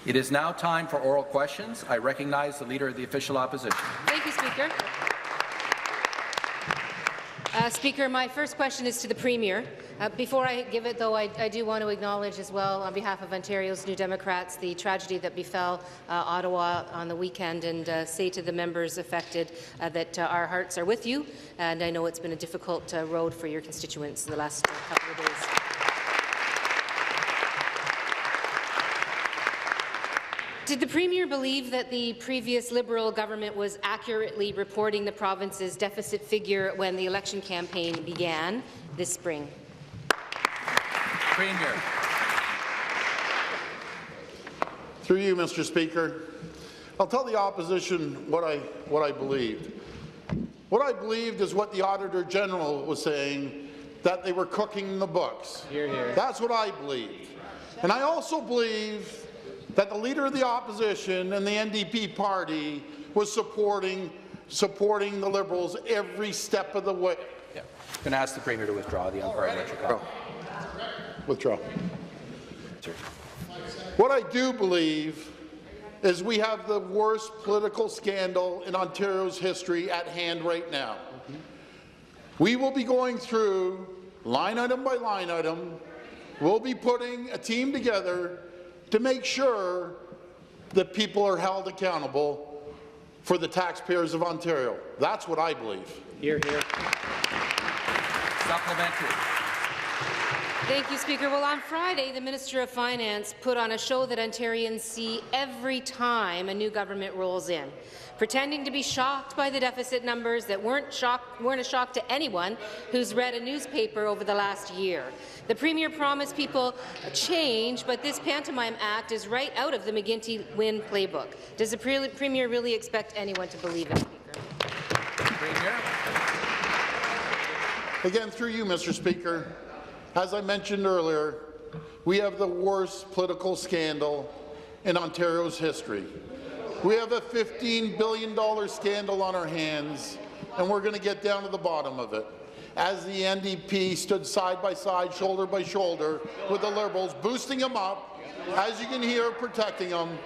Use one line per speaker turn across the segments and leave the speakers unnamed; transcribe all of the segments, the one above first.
It is now time for oral questions. I recognize the Leader of the Official Opposition.
Thank you, Speaker. Speaker, my first question is to the Premier. Before I give it, though, I do want to acknowledge as well, on behalf of Ontario's New Democrats, the tragedy that befell Ottawa on the weekend, and say to the members affected that our hearts are with you, and I know it's been a difficult road for your constituents the last couple of days. Did the Premier believe that the previous Liberal government was accurately reporting the province's deficit figure when the election campaign began this spring?
Premier.
Through you, Mr. Speaker, I'll tell the opposition what I believed. What I believed is what the Auditor General was saying, that they were cooking the books.
Hear, hear.
That's what I believed. And I also believe that the Leader of the Opposition and the NDP party was supporting the Liberals every step of the way.
Yeah. I'm going to ask the Premier to withdraw the unparliamentary comment.
Withdraw. What I do believe is we have the worst political scandal in Ontario's history at hand right now. We will be going through line item by line item. We'll be putting a team together to make sure that people are held accountable for the taxpayers of Ontario. That's what I believe.
Hear, hear.
Supplementary.
Thank you, Speaker. Well, on Friday, the Minister of Finance put on a show that Ontarians see every time a new government rolls in, pretending to be shocked by the deficit numbers that weren't a shock to anyone who's read a newspaper over the last year. The Premier promised people a change, but this pantomime act is right out of the McGuinty-Wynne playbook. Does the Premier really expect anyone to believe it, Speaker?
Premier.
Again, through you, Mr. Speaker, as I mentioned earlier, we have the worst political scandal in Ontario's history. We have a $15 billion scandal on our hands, and we're going to get down to the bottom of it. As the NDP stood side by side, shoulder by shoulder with the Liberals, boosting them up, as you can hear, protecting them,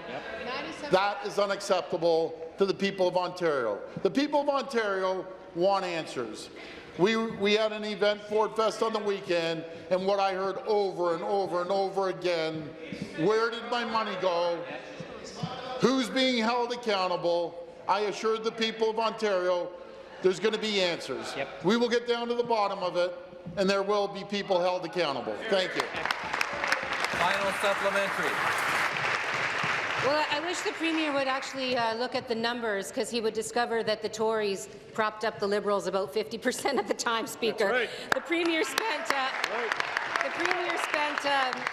that is unacceptable to the people of Ontario. The people of Ontario want answers. We had an event, Ford Fest, on the weekend, and what I heard over and over and over again, where did my money go? Who's being held accountable? I assured the people of Ontario there's going to be answers.
Yep.
We will get down to the bottom of it, and there will be people held accountable. Thank you.
Final supplementary.
Well, I wish the Premier would actually look at the numbers, because he would discover that the Tories propped up the Liberals about 50% of the time, Speaker.
Right.
The Premier spent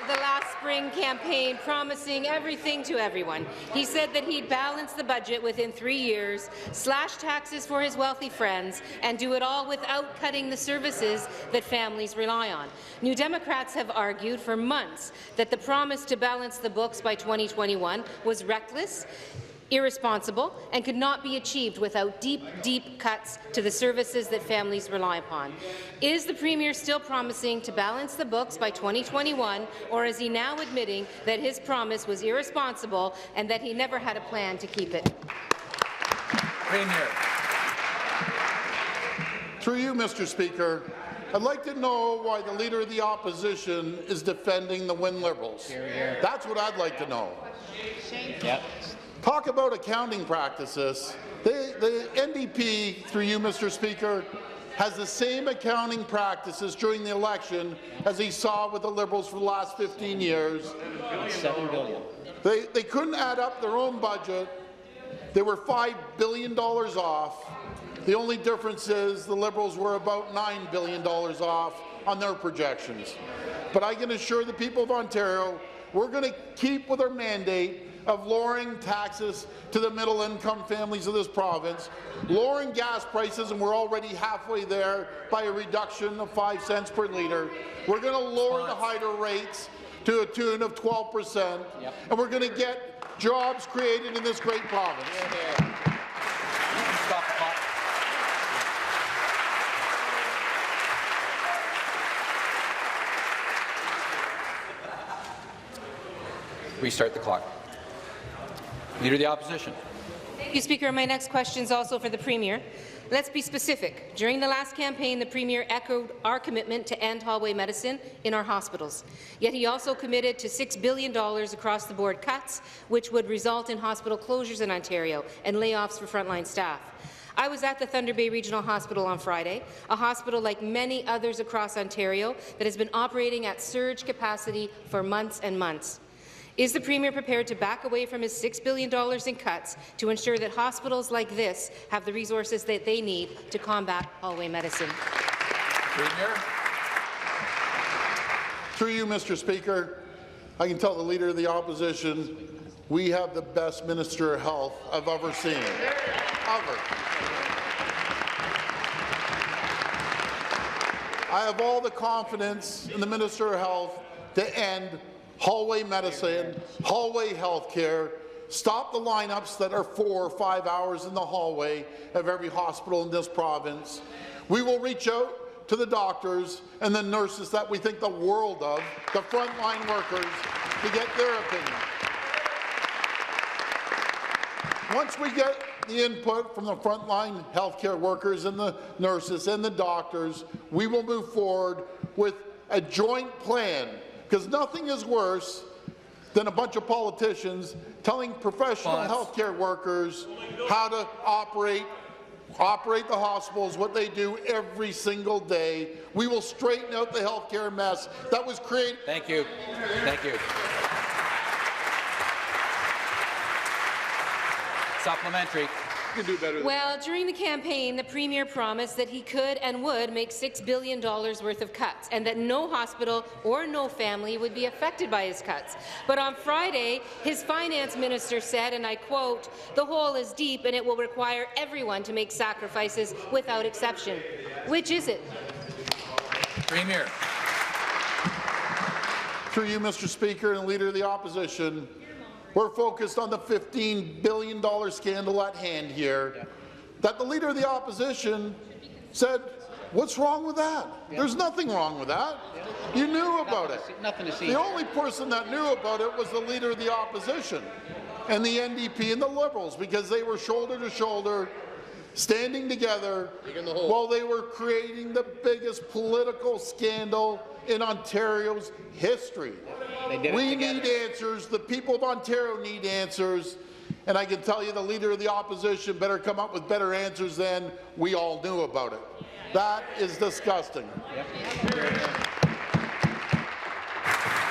the last spring campaign promising everything to everyone. He said that he'd balance the budget within 3 years, slash taxes for his wealthy friends, and do it all without cutting the services that families rely on. New Democrats have argued for months that the promise to balance the books by 2021 was reckless, irresponsible, and could not be achieved without deep cuts to the services that families rely upon. Is the Premier still promising to balance the books by 2021, or is he now admitting that his promise was irresponsible and that he never had a plan to keep it?
Premier.
Through you, Mr. Speaker, I'd like to know why the Leader of the Opposition is defending the Wynne Liberals.
Hear, hear.
That's what I'd like to know.
Yep.
Talk about accounting practices. The NDP, through you, Mr. Speaker, has the same accounting practices during the election as he saw with the Liberals for the last 15 years.
$7 billion.
They couldn't add up their own budget. They were $5 billion off. The only difference is the Liberals were about $9 billion off on their projections. But I can assure the people of Ontario, we're going to keep with our mandate of lowering taxes to the middle-income families of this province, lowering gas prices, and we're already halfway there by a reduction of 5 cents per litre. We're going to lower the hydro rates to a tune of 12%, and we're going to get jobs created in this great province.
Stop the clock. Restart the clock. Leader of the Opposition.
Thank you, Speaker. My next question is also for the Premier. Let's be specific. During the last campaign, the Premier echoed our commitment to end hallway medicine in our hospitals. Yet he also committed to $6 billion across-the-board cuts, which would result in hospital closures in Ontario and layoffs for frontline staff. I was at the Thunder Bay Regional Hospital on Friday, a hospital like many others across Ontario that has been operating at surge capacity for months and months. Is the Premier prepared to back away from his $6 billion in cuts to ensure that hospitals like this have the resources that they need to combat hallway medicine?
Premier.
Through you, Mr. Speaker, I can tell the Leader of the Opposition we have the best Minister of Health I've ever seen. Ever. I have all the confidence in the Minister of Health to end hallway medicine, hallway health care, stop the lineups that are 4 or 5 hours in the hallway of every hospital in this province. We will reach out to the doctors and the nurses that we think the world of, the frontline workers, to get their opinion. Once we get the input from the frontline healthcare workers and the nurses and the doctors, we will move forward with a joint plan, because nothing is worse than a bunch of politicians telling professional healthcare workers how to operate the hospitals, what they do every single day. We will straighten out the healthcare mess that was created.
Thank you. Thank you. Supplementary.
Well, during the campaign, the Premier promised that he could and would make $6 billion worth of cuts, and that no hospital or no family would be affected by his cuts. But on Friday, his finance minister said, and I quote, "The hole is deep and it will require everyone to make sacrifices without exception." Which is it?
Premier.
Through you, Mr. Speaker, and Leader of the Opposition, we're focused on the $15 billion scandal at hand here, that the Leader of the Opposition said, what's wrong with that? There's nothing wrong with that. You knew about it.
Nothing to see.
The only person that knew about it was the Leader of the Opposition and the NDP and the Liberals, because they were shoulder to shoulder, standing together while they were creating the biggest political scandal in Ontario's history. We need answers. The people of Ontario need answers. And I can tell you the Leader of the Opposition better come up with better answers than we all knew about it. That is disgusting.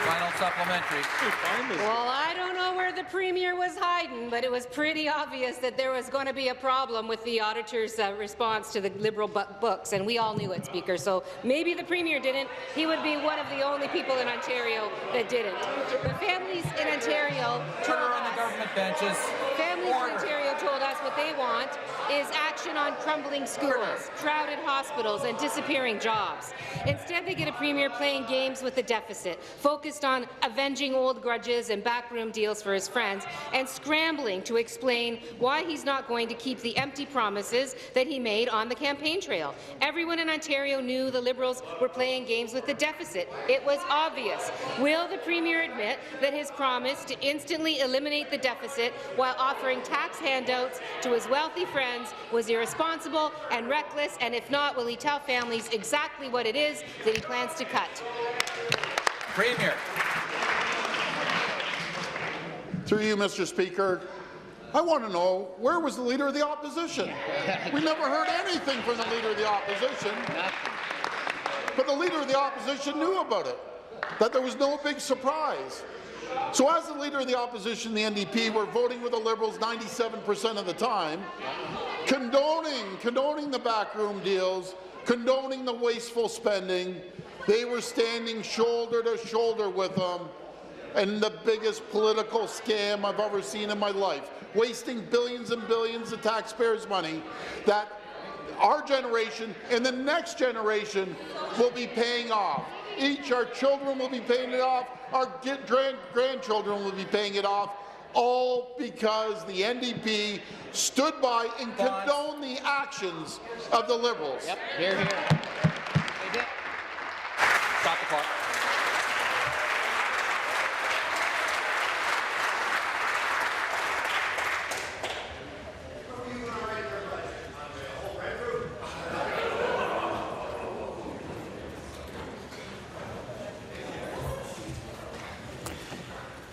Final supplementary.
Well, I don't know where the Premier was hiding, but it was pretty obvious that there was going to be a problem with the auditor's response to the Liberal books, and we all knew it, Speaker. So maybe the Premier didn't. He would be one of the only people in Ontario that didn't. The families in Ontario told
On the government benches.
Families in Ontario told us what they want is action on crumbling schools, crowded hospitals, and disappearing jobs. Instead, they get a Premier playing games with the deficit, focused on avenging old grudges and backroom deals for his friends, and scrambling to explain why he's not going to keep the empty promises that he made on the campaign trail. Everyone in Ontario knew the Liberals were playing games with the deficit. It was obvious. Will the Premier admit that his promise to instantly eliminate the deficit while offering tax handouts to his wealthy friends was irresponsible and reckless, and if not, will he tell families exactly what it is that he plans to cut?
Premier.
Through you, Mr. Speaker, I want to know, where was the Leader of the Opposition? We never heard anything from the Leader of the Opposition. But the Leader of the Opposition knew about it, that there was no big surprise. So as the Leader of the Opposition, the NDP, were voting with the Liberals 97% of the time, condoning the backroom deals, condoning the wasteful spending. They were standing shoulder to shoulder with them in the biggest political scam I've ever seen in my life, wasting billions and billions of taxpayers' money that our generation and the next generation will be paying off. Our children will be paying it off, our grandchildren will be paying it off, all because the NDP stood by and condoned the actions of the Liberals.
Yep, here, here. They did.
Stop the clock.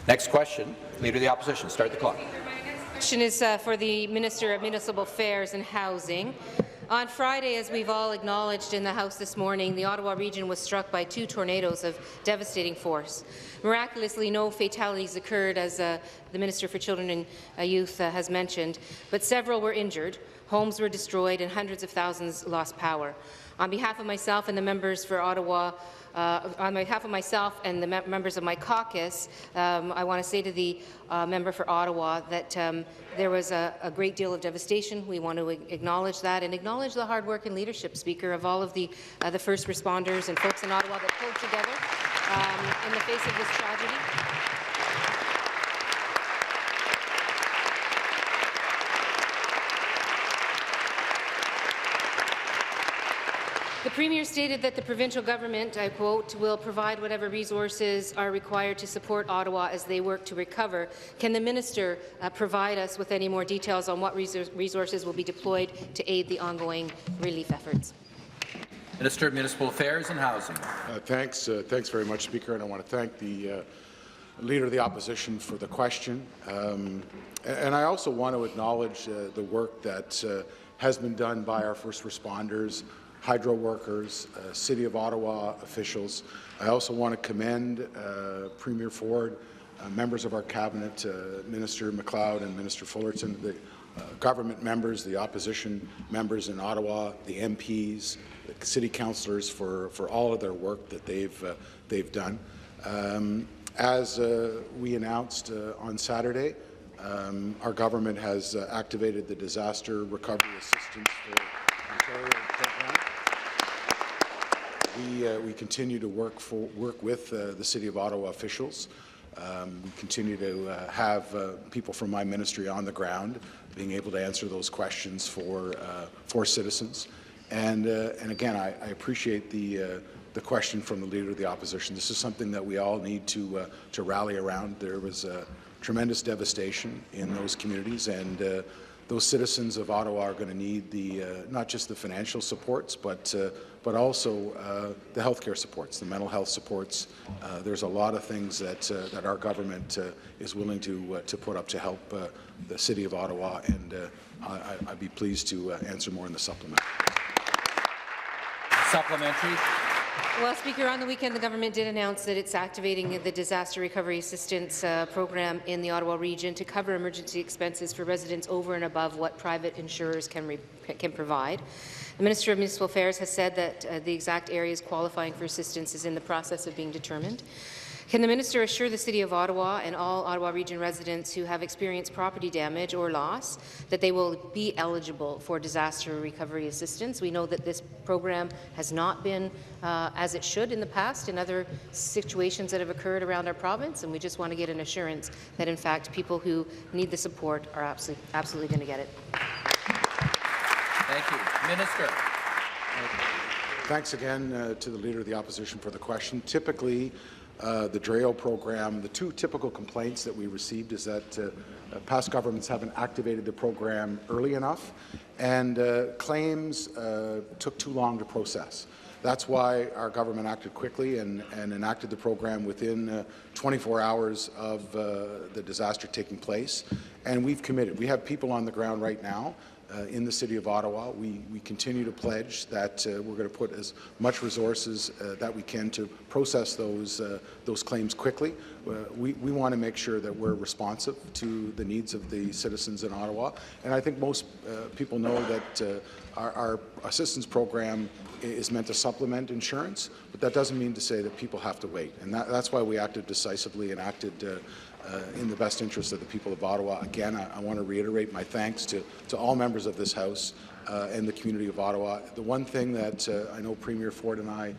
Next question, Leader of the Opposition. Start the clock.
Question is for the Minister of Municipal Affairs and Housing. On Friday, as we've all acknowledged in the House this morning, the Ottawa region was struck by 2 tornadoes of devastating force. Miraculously, no fatalities occurred, as the Minister for Children and Youth has mentioned, but several were injured, homes were destroyed, and hundreds of thousands lost power. On behalf of myself and the members for Ottawa, on behalf of myself and the members of my caucus, I want to say to the member for Ottawa that there was a great deal of devastation. We want to acknowledge that and acknowledge the hard work and leadership, Speaker, of all of the first responders and folks in Ottawa that pulled together in the face of this tragedy. The Premier stated that the provincial government, I quote, will provide whatever resources are required to support Ottawa as they work to recover. Can the minister provide us with any more details on what resources will be deployed to aid the ongoing relief efforts?
Minister of Municipal Affairs and Housing.
Thanks very much, Speaker, and I want to thank the Leader of the Opposition for the question. And I also want to acknowledge the work that has been done by our first responders, hydro workers, City of Ottawa officials. I also want to commend Premier Ford, members of our cabinet, Minister MacLeod and Minister Fullerton, the government members, the opposition members in Ottawa, the MPs, the city councillors for all of their work that they've done. As we announced on Saturday, our government has activated the Disaster Recovery Assistance for Ontario program. We continue to work with the City of Ottawa officials. We continue to have people from my ministry on the ground, being able to answer those questions for citizens. And again, I appreciate the question from the Leader of the Opposition. This is something that we all need to rally around. There was tremendous devastation in those communities, and those citizens of Ottawa are going to need not just the financial supports, but also the healthcare supports, the mental health supports. There's a lot of things that our government is willing to put up to help the City of Ottawa, and I'd be pleased to answer more in the supplement.
Supplementary.
Well, Speaker, on the weekend, the government did announce that it's activating the Disaster Recovery Assistance Program in the Ottawa region to cover emergency expenses for residents over and above what private insurers can provide. The Minister of Municipal Affairs has said that the exact areas qualifying for assistance is in the process of being determined. Can the minister assure the City of Ottawa and all Ottawa Region residents who have experienced property damage or loss that they will be eligible for disaster recovery assistance? We know that this program has not been as it should in the past in other situations that have occurred around our province, and we just want to get an assurance that, in fact, people who need the support are absolutely going to get it.
Thank you. Minister.
Thanks again to the Leader of the Opposition for the question. Typically, the DREO program, the 2 typical complaints that we received is that past governments haven't activated the program early enough, and claims took too long to process. That's why our government acted quickly and enacted the program within 24 hours of the disaster taking place. And we've committed. We have people on the ground right now in the City of Ottawa. We continue to pledge that we're going to put as much resources that we can to process those claims quickly. We want to make sure that we're responsive to the needs of the citizens in Ottawa. And I think most people know that our assistance program is meant to supplement insurance, but that doesn't mean to say that people have to wait. And that's why we acted decisively and acted in the best interest of the people of Ottawa. Again, I want to reiterate my thanks to all members of this House and the community of Ottawa. The one thing that I know Premier Ford and I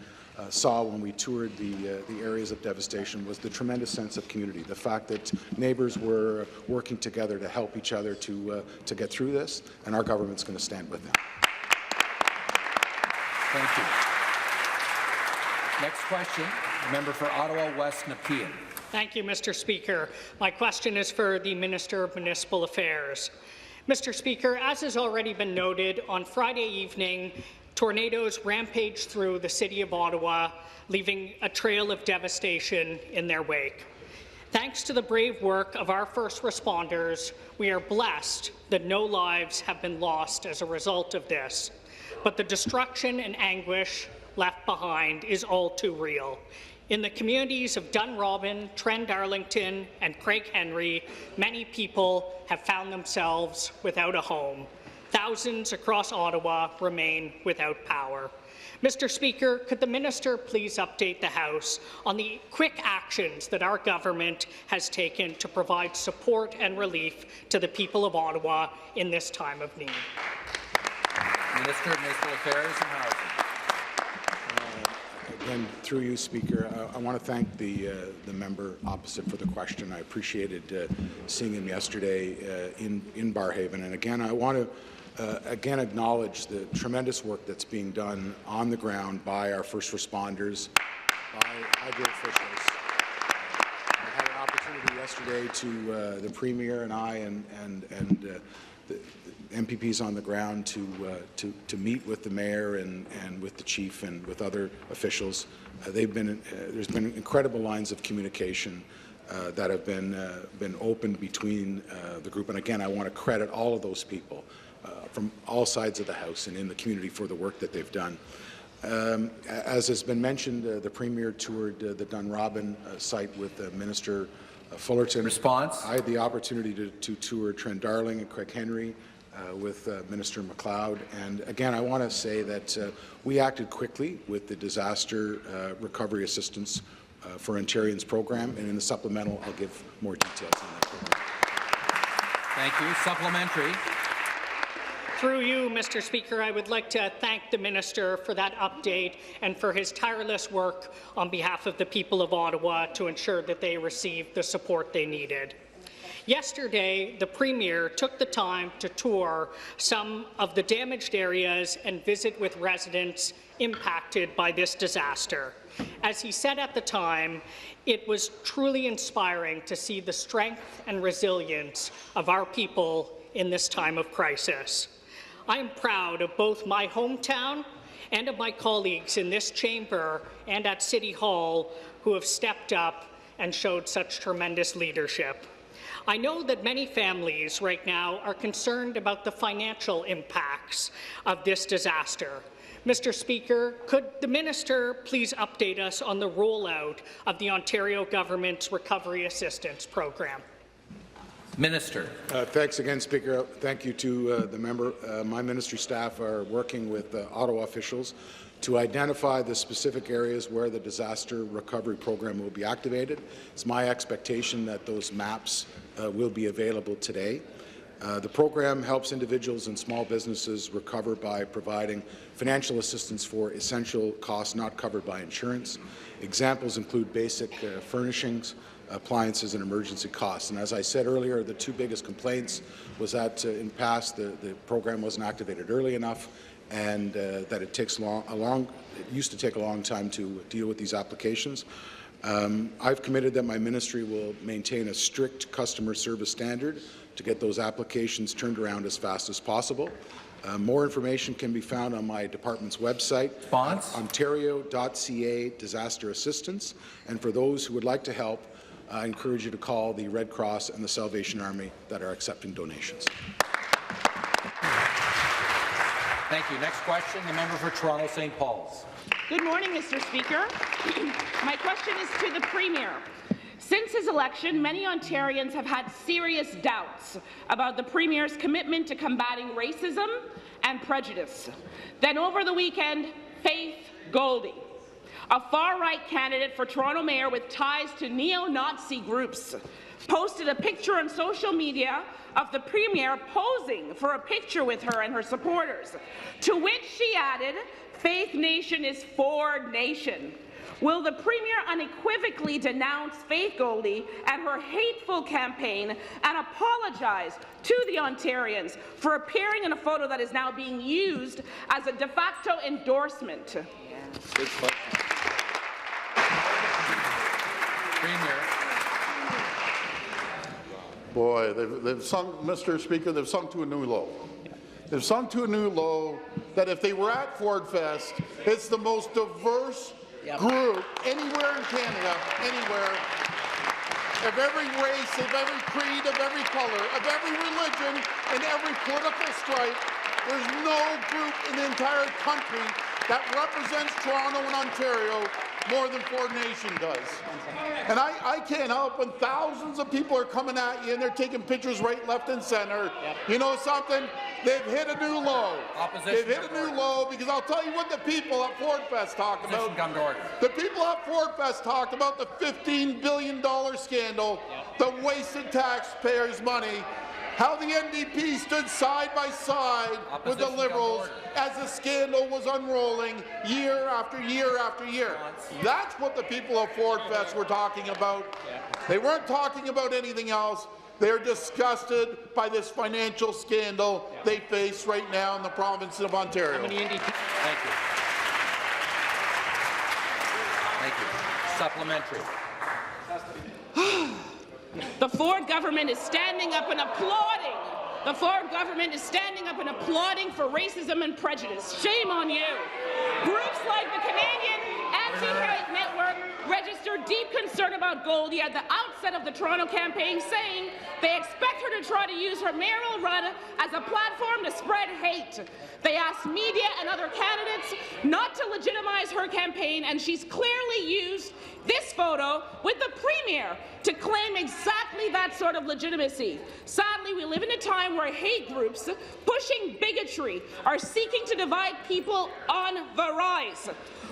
saw when we toured the areas of devastation was the tremendous sense of community, the fact that neighbours were working together to help each other to get through this, and our government's going to stand with them.
Thank you. Next question, the member for Ottawa West Nepean.
Thank you, Mr. Speaker. My question is for the Minister of Municipal Affairs. Mr. Speaker, as has already been noted, on Friday evening, tornadoes rampaged through the City of Ottawa, leaving a trail of devastation in their wake. Thanks to the brave work of our first responders, we are blessed that no lives have been lost as a result of this. But the destruction and anguish left behind is all too real. In the communities of Dunrobin, Trendarlington, and Craighenry, many people have found themselves without a home. Thousands across Ottawa remain without power. Mr. Speaker, could the minister please update the House on the quick actions that our government has taken to provide support and relief to the people of Ottawa in this time of need?
Minister of Municipal Affairs and Housing.
Again, through you, Speaker, I want to thank the member opposite for the question. I appreciated seeing him yesterday in Barrhaven. And again, I want to acknowledge the tremendous work that's being done on the ground by our first responders, by hydro officials. I had an opportunity yesterday to the Premier and I and the MPPs on the ground to meet with the Mayor and with the Chief and with other officials. There's been incredible lines of communication that have been opened between the group. And again, I want to credit all of those people from all sides of the House and in the community for the work that they've done. As has been mentioned, the Premier toured the Dunrobin site with Minister Fullerton.
Response.
I had the opportunity to tour Trendarling and Craighenry with Minister MacLeod. And again, I want to say that we acted quickly with the Disaster Recovery Assistance for Ontarians program, and in the supplemental, I'll give more details on that program.
Thank you. Supplementary.
Through you, Mr. Speaker, I would like to thank the Minister for that update and for his tireless work on behalf of the people of Ottawa to ensure that they received the support they needed. Yesterday, the Premier took the time to tour some of the damaged areas and visit with residents impacted by this disaster. As he said at the time, it was truly inspiring to see the strength and resilience of our people in this time of crisis. I am proud of both my hometown and of my colleagues in this chamber and at City Hall who have stepped up and showed such tremendous leadership. I know that many families right now are concerned about the financial impacts of this disaster. Mr. Speaker, could the minister please update us on the rollout of the Ontario government's Recovery Assistance Program?
Minister.
Thanks again, Speaker. Thank you to the member. My ministry staff are working with Ottawa officials to identify the specific areas where the disaster recovery program will be activated. It's my expectation that those maps will be available today. The program helps individuals and small businesses recover by providing financial assistance for essential costs not covered by insurance. Examples include basic furnishings, appliances, and emergency costs. And as I said earlier, the two biggest complaints was that in the past the program wasn't activated early enough, and that it used to take a long time to deal with these applications. I've committed that my ministry will maintain a strict customer service standard to get those applications turned around as fast as possible. More information can be found on my department's website, ontario.ca disaster assistance. And for those who would like to help, I encourage you to call the Red Cross and the Salvation Army that are accepting donations.
Thank you. Next question, the member for Toronto St. Paul's.
Good morning, Mr. Speaker. My question is to the Premier. Since his election, many Ontarians have had serious doubts about the Premier's commitment to combating racism and prejudice. Then over the weekend, Faith Goldy, a far-right candidate for Toronto Mayor with ties to neo-Nazi groups, posted a picture on social media of the Premier posing for a picture with her and her supporters, to which she added, "Faith Nation is for nation." Will the Premier unequivocally denounce Faith Goldy and her hateful campaign and apologize to the Ontarians for appearing in a photo that is now being used as a de facto endorsement?
Good question. Premier.
Boy, they've sung, Mr. Speaker, they've sung to a new low. They've sung to a new low that if they were at Ford Fest, it's the most diverse group anywhere in Canada, anywhere. of every race, of every creed, of every color, of every religion, and every political stripe. There's no group in the entire country that represents Toronto and Ontario more than Ford Nation does. And I can't help when thousands of people are coming at you and they're taking pictures right, left, and center. You know something? They've hit a new low. They've hit a new low because I'll tell you what the people at Ford Fest talked about.
Come to order.
The people at Ford Fest talked about the $15 billion scandal, the wasted taxpayers' money, how the NDP stood side by side with the Liberals as the scandal was unrolling year after year after year. That's what the people of Ford Fest were talking about. They weren't talking about anything else. They're disgusted by this financial scandal they face right now in the province of Ontario.
Thank you. Thank you. Supplementary.
The Ford government is standing up and applauding. The Ford government is standing up and applauding for racism and prejudice. Shame on you. Groups like the Canadian Anti-Hate Network registered deep concern about Goldie at the outset of the Toronto campaign, saying they expect her to try to use her mayoral run as a platform to spread hate. They asked media and other candidates not to legitimize her campaign, and she's clearly used this photo with the Premier to claim exactly that sort of legitimacy. Sadly, we live in a time where hate groups pushing bigotry are seeking to divide people on the rise.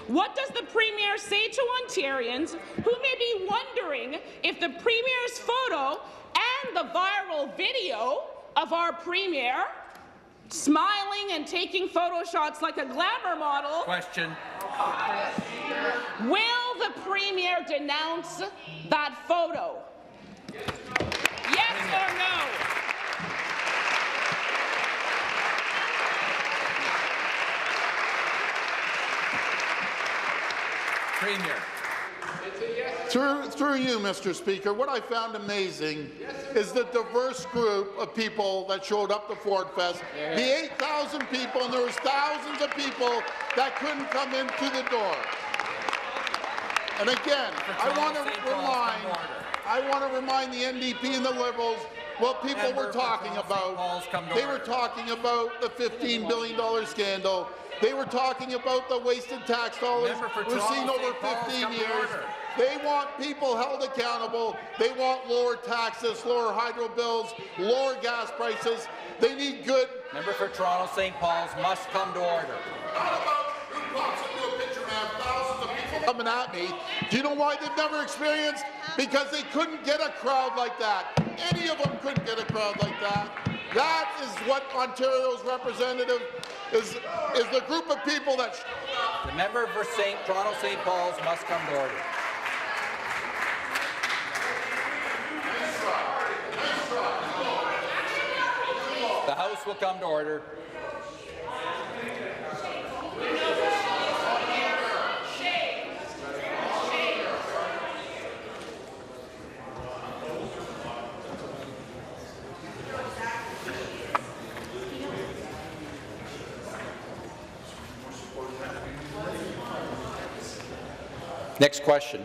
What does the Premier say to Ontarians who may be wondering if the Premier's photo and the viral video of our Premier smiling and taking photo shots like a glamour model?
Question.
Will the Premier denounce that photo? Yes or no?
Premier.
Through you, Mr. Speaker, what I found amazing is the diverse group of people that showed up to Ford Fest. The 8,000 people, and there was thousands of people that couldn't come into the door. And again, I want to remind the NDP and the Liberals what people were talking about. They were talking about the $15 billion scandal. They were talking about the wasted tax dollars we've seen over 15 years. They want people held accountable. They want lower taxes, lower hydro bills, lower gas prices. They need good.
Member for Toronto St. Paul's must come to order.
Not about who pops into a picture, man. Thousands of people coming at me. Do you know why they've never experienced? Because they couldn't get a crowd like that. Any of them couldn't get a crowd like that. That is what Ontario's representative is the group of people that.
The member for Toronto St. Paul's must come to order. The House will come to order. Next question,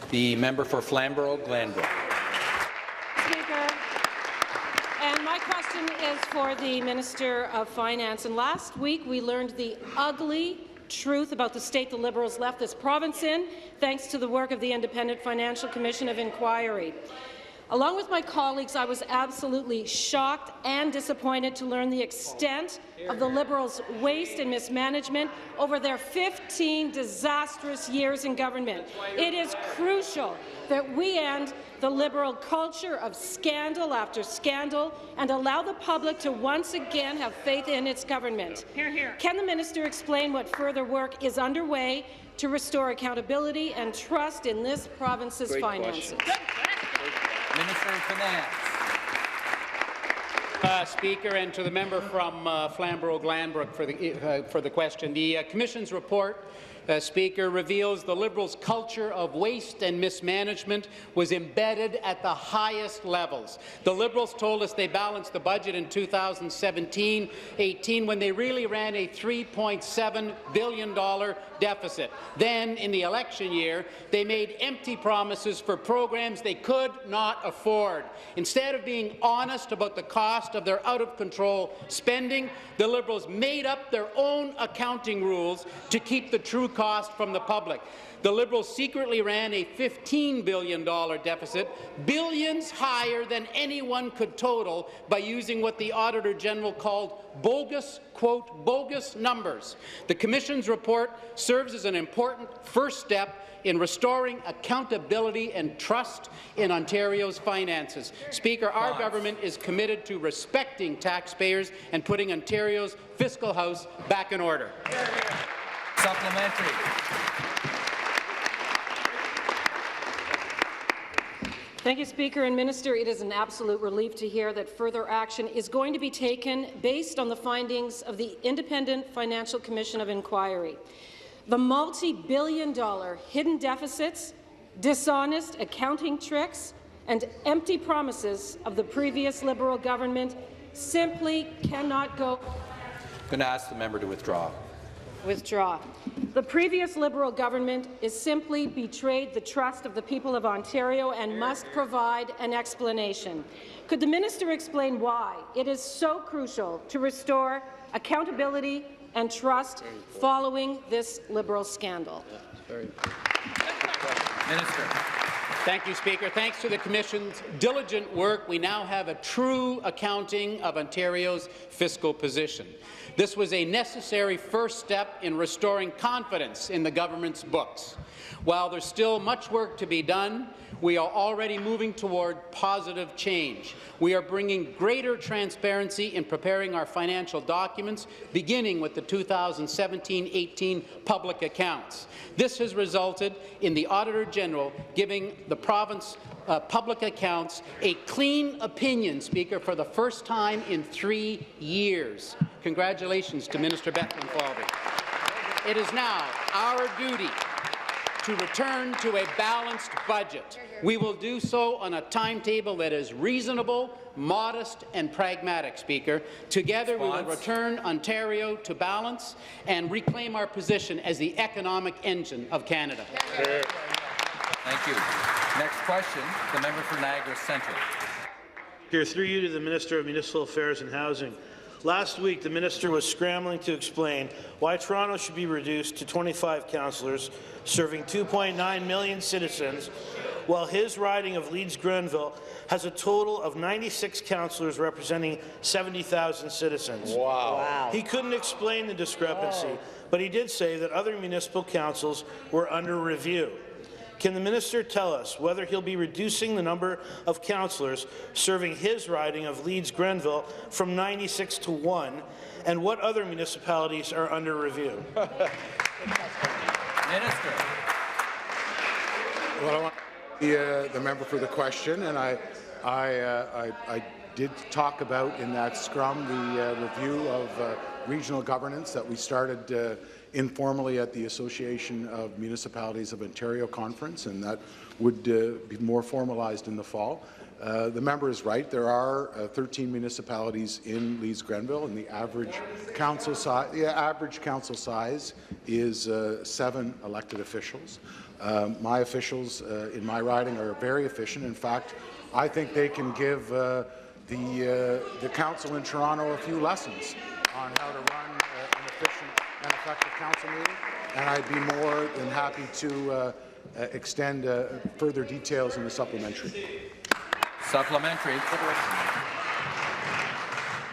the member for Flamborough-Glanbrook.
Speaker, and my question is for the Minister of Finance. And last week we learned the ugly truth about the state the Liberals left this province in, thanks to the work of the Independent Financial Commission of Inquiry. Along with my colleagues, I was absolutely shocked and disappointed to learn the extent of the Liberals' waste and mismanagement over their 15 disastrous years in government. It is crucial that we end the Liberal culture of scandal after scandal and allow the public to once again have faith in its government.
Hear, hear.
Can the minister explain what further work is underway to restore accountability and trust in this province's finances?
Minister of Finance.
Speaker, and to the member from Flamborough-Glanbrook for the question. The Commission's report Speaker, reveals the Liberals' culture of waste and mismanagement was embedded at the highest levels. The Liberals told us they balanced the budget in 2017-18 when they really ran a $3.7 billion deficit. Then, in the election year, they made empty promises for programs they could not afford. Instead of being honest about the cost of their out-of-control spending, the Liberals made up their own accounting rules to keep the true cost from the public. The Liberals secretly ran a $15 billion deficit, billions higher than anyone could total, by using what the Auditor General called bogus, quote, bogus numbers. The Commission's report serves as an important first step in restoring accountability and trust in Ontario's finances. Speaker, our government is committed to respecting taxpayers and putting Ontario's fiscal house back in order.
Supplementary.
Thank you, Speaker and Minister. It is an absolute relief to hear that further action is going to be taken based on the findings of the Independent Financial Commission of Inquiry. The multi-billion-dollar hidden deficits, dishonest accounting tricks, and empty promises of the previous Liberal government simply cannot go.
I'm going to ask the member to withdraw.
Withdraw. The previous Liberal government has simply betrayed the trust of the people of Ontario and must provide an explanation. Could the minister explain why it is so crucial to restore accountability and trust following this Liberal scandal?
Minister.
Thank you, Speaker. Thanks to the Commission's diligent work, we now have a true accounting of Ontario's fiscal position. This was a necessary first step in restoring confidence in the government's books. While there's still much work to be done, we are already moving toward positive change. We are bringing greater transparency in preparing our financial documents, beginning with the 2017-18 public accounts. This has resulted in the Auditor General giving the province public accounts a clean opinion, Speaker, for the first time in 3 years. Congratulations to Minister Bethlen Falvey. It is now our duty to return to a balanced budget. We will do so on a timetable that is reasonable, modest and pragmatic, Speaker. Together we will return Ontario to balance and reclaim our position as the economic engine of Canada.
Thank you. Next question, the member for Niagara Centre.
Here, through you to the Minister of Municipal Affairs and Housing. Last week, the minister was scrambling to explain why Toronto should be reduced to 25 councillors, serving 2.9 million citizens, while his riding of Leeds-Grenville has a total of 96 councillors representing 70,000 citizens. Wow. He couldn't explain the discrepancy, but he did say that other municipal councils were under review. Can the minister tell us whether he'll be reducing the number of councillors serving his riding of Leeds-Grenville from 96 to 1, and what other municipalities are under review?
Minister.
Well, I want the member for the question, and I did talk about in that scrum the review of regional governance that we started informally at the Association of Municipalities of Ontario conference, and that would be more formalized in the fall. The member is right. There are 13 municipalities in Leeds-Grenville, and the average council size is 7 elected officials. My officials in my riding are very efficient. In fact, I think they can give the council in Toronto a few lessons on how to run an efficient and effective council meeting, and I'd be more than happy to extend further details in the supplementary.
Supplementary.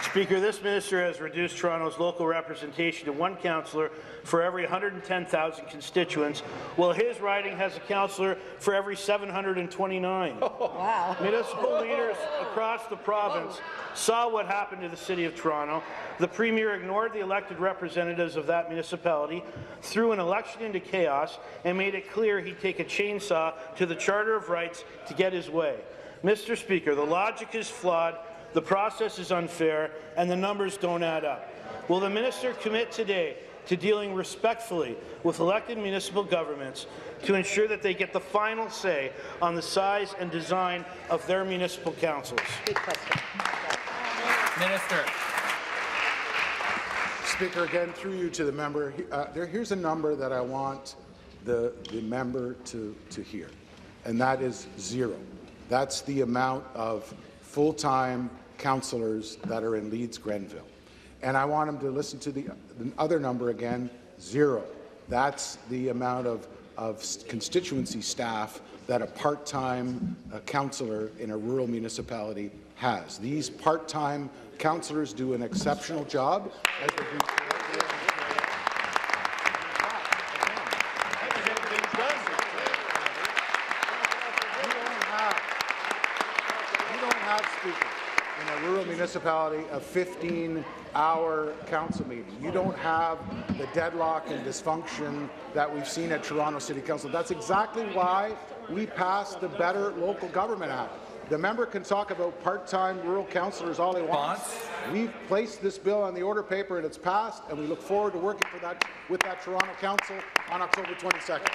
Speaker, this minister has reduced Toronto's local representation to 1 councillor for every 110,000 constituents, while his riding has a councillor for every 729. Wow. Municipal leaders across the province saw what happened to the City of Toronto. The Premier ignored the elected representatives of that municipality, threw an election into chaos, and made it clear he'd take a chainsaw to the Charter of Rights to get his way. Mr. Speaker, the logic is flawed, the process is unfair, and the numbers don't add up. Will the minister commit today to dealing respectfully with elected municipal governments to ensure that they get the final say on the size and design of their municipal councils?
Minister.
Speaker, again, through you to the member, here's a number that I want the member to hear, and that is 0. That's the amount of full-time councillors that are in Leeds-Grenville. And I want him to listen to the other number again, 0. That's the amount of constituency staff that a part-time councillor in a rural municipality has. These part-time councillors do an exceptional job. As they do. In a rural municipality, a 15-hour council meeting. You don't have the deadlock and dysfunction that we've seen at Toronto City Council. That's exactly why we passed the Better Local Government Act. The member can talk about part-time rural councillors all he wants. We've placed this bill on the order paper and it's passed, and we look forward to working for that with that Toronto Council on October 22nd.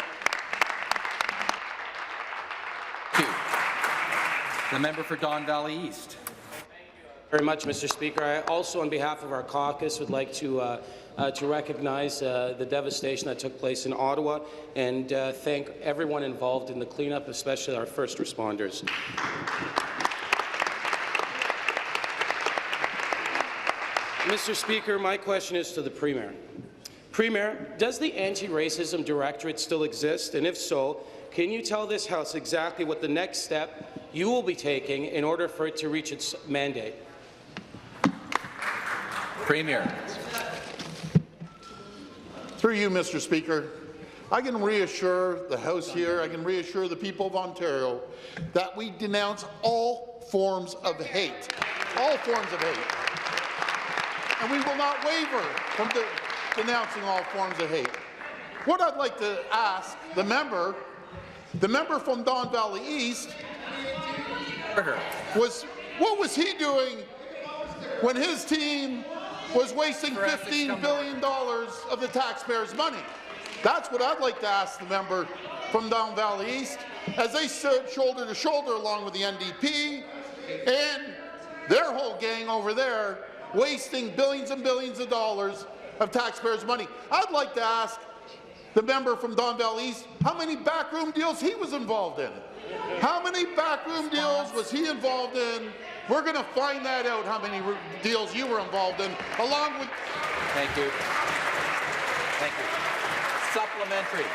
The member for Don Valley East.
Very much, Mr. Speaker. I also, on behalf of our caucus, would like to recognize the devastation that took place in Ottawa and thank everyone involved in the cleanup, especially our first responders. Mr. Speaker, my question is to the Premier. Premier, does the Anti-Racism Directorate still exist? And if so, can you tell this House exactly what the next step you will be taking in order for it to reach its mandate?
Premier.
Through you, Mr. Speaker, I can reassure the House here, I can reassure the people of Ontario that we denounce all forms of hate. All forms of hate. And we will not waver from denouncing all forms of hate. What I'd like to ask the member from Don Valley East was, what was he doing when his team was wasting $15 billion of the taxpayers' money? That's what I'd like to ask the member from Don Valley East, as they stood shoulder to shoulder along with the NDP and their whole gang over there, wasting billions and billions of dollars of taxpayers' money. I'd like to ask the member from Don Valley East how many backroom deals he was involved in. How many backroom deals was he involved in? We're going to find that out, how many deals you were involved in, along with...
Thank you. Thank you. Supplementary.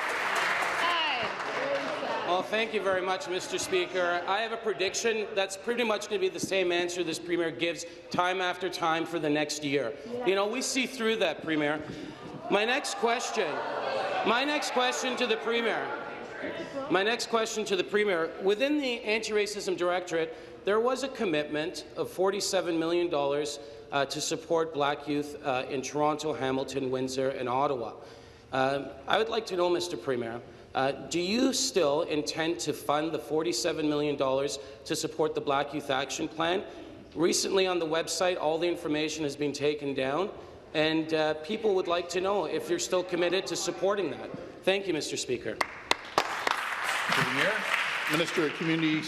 Well, thank you very much, Mr. Speaker. I have a prediction that's pretty much going to be the same answer this Premier gives time after time for the next year. You know, we see through that, Premier. My next question to the Premier, within the Anti-Racism Directorate, there was a commitment of $47 million to support Black youth in Toronto, Hamilton, Windsor, and Ottawa. I would like to know, Mr. Premier, do you still intend to fund the $47 million to support the Black Youth Action Plan? Recently on the website, all the information has been taken down, and people would like to know if you're still committed to supporting that. Thank you, Mr. Speaker.
Premier.
Minister of Community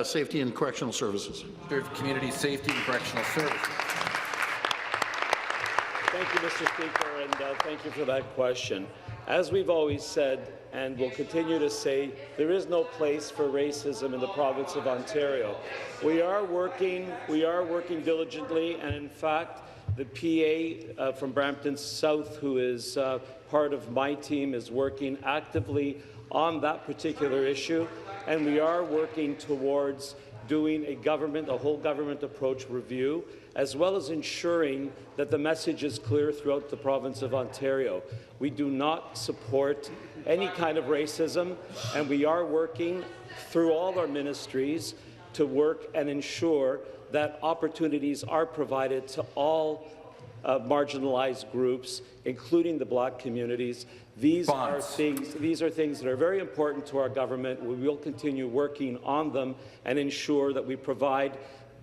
Safety and Correctional Services.
Minister of Community Safety and Correctional Services.
Thank you, Mr. Speaker, and thank you for that question. As we've always said, and will continue to say, there is no place for racism in the province of Ontario. We are working diligently, and in fact, the PA from Brampton South, who is part of my team, is working actively on that particular issue, and we are working towards doing a whole government approach review, as well as ensuring that the message is clear throughout the province of Ontario. We do not support any kind of racism, and we are working through all our ministries to work and ensure that opportunities are provided to all marginalized groups, including the Black communities. These are things that are very important to our government. We will continue working on them and ensure that we provide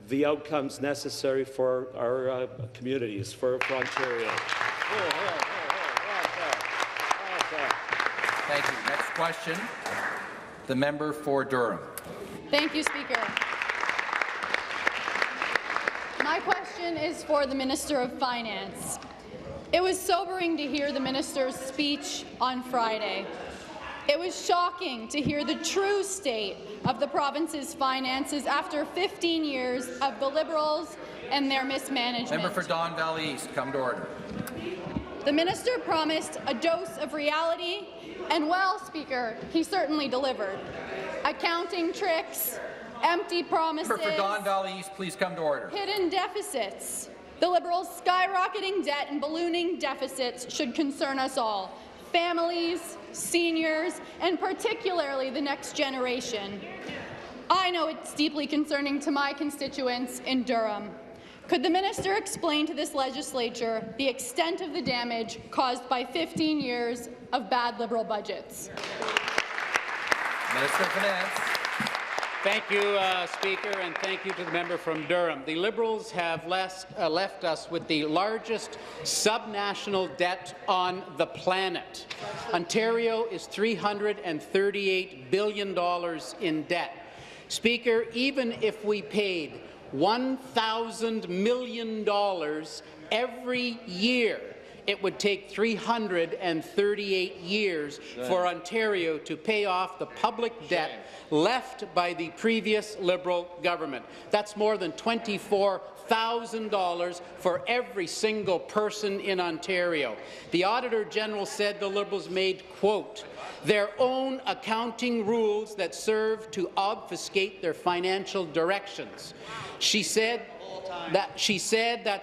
the outcomes necessary for our communities, for Ontario.
Thank you. Next question, the member for Durham.
Thank you, Speaker. My question is for the Minister of Finance. It was sobering to hear the minister's speech on Friday. It was shocking to hear the true state of the province's finances after 15 years of the Liberals and their mismanagement.
Member for Don Valley East, come to order.
The minister promised a dose of reality, and well, Speaker, he certainly delivered. Accounting tricks, empty promises,
Member for Don Valley East, please come to order.
hidden deficits. The Liberals' skyrocketing debt and ballooning deficits should concern us all. Families, seniors, and particularly the next generation. I know it's deeply concerning to my constituents in Durham. Could the minister explain to this legislature the extent of the damage caused by 15 years of bad Liberal budgets?
Minister of Finance.
Thank you, Speaker, and thank you to the member from Durham. The Liberals have left us with the largest subnational debt on the planet. Ontario is $338 billion in debt. Speaker, even if we paid $1,000 million every year, it would take 338 years for Ontario to pay off the public debt left by the previous Liberal government. That's more than $24,000 for every single person in Ontario. The Auditor General said the Liberals made, quote, their own accounting rules that serve to obfuscate their financial directions. She said that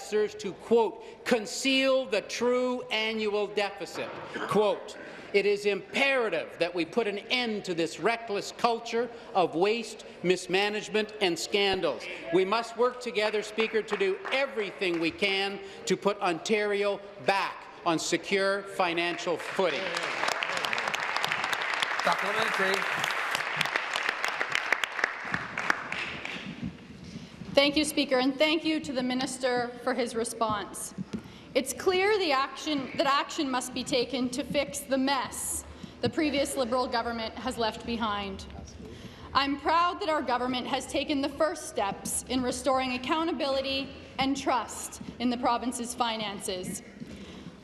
serves to, quote, conceal the true annual deficit. Quote, it is imperative that we put an end to this reckless culture of waste, mismanagement and scandals. We must work together, Speaker, to do everything we can to put Ontario back on secure financial footing.
Supplementary.
Thank you, Speaker, and thank you to the minister for his response. It's clear that action must be taken to fix the mess the previous Liberal government has left behind. I'm proud that our government has taken the first steps in restoring accountability and trust in the province's finances.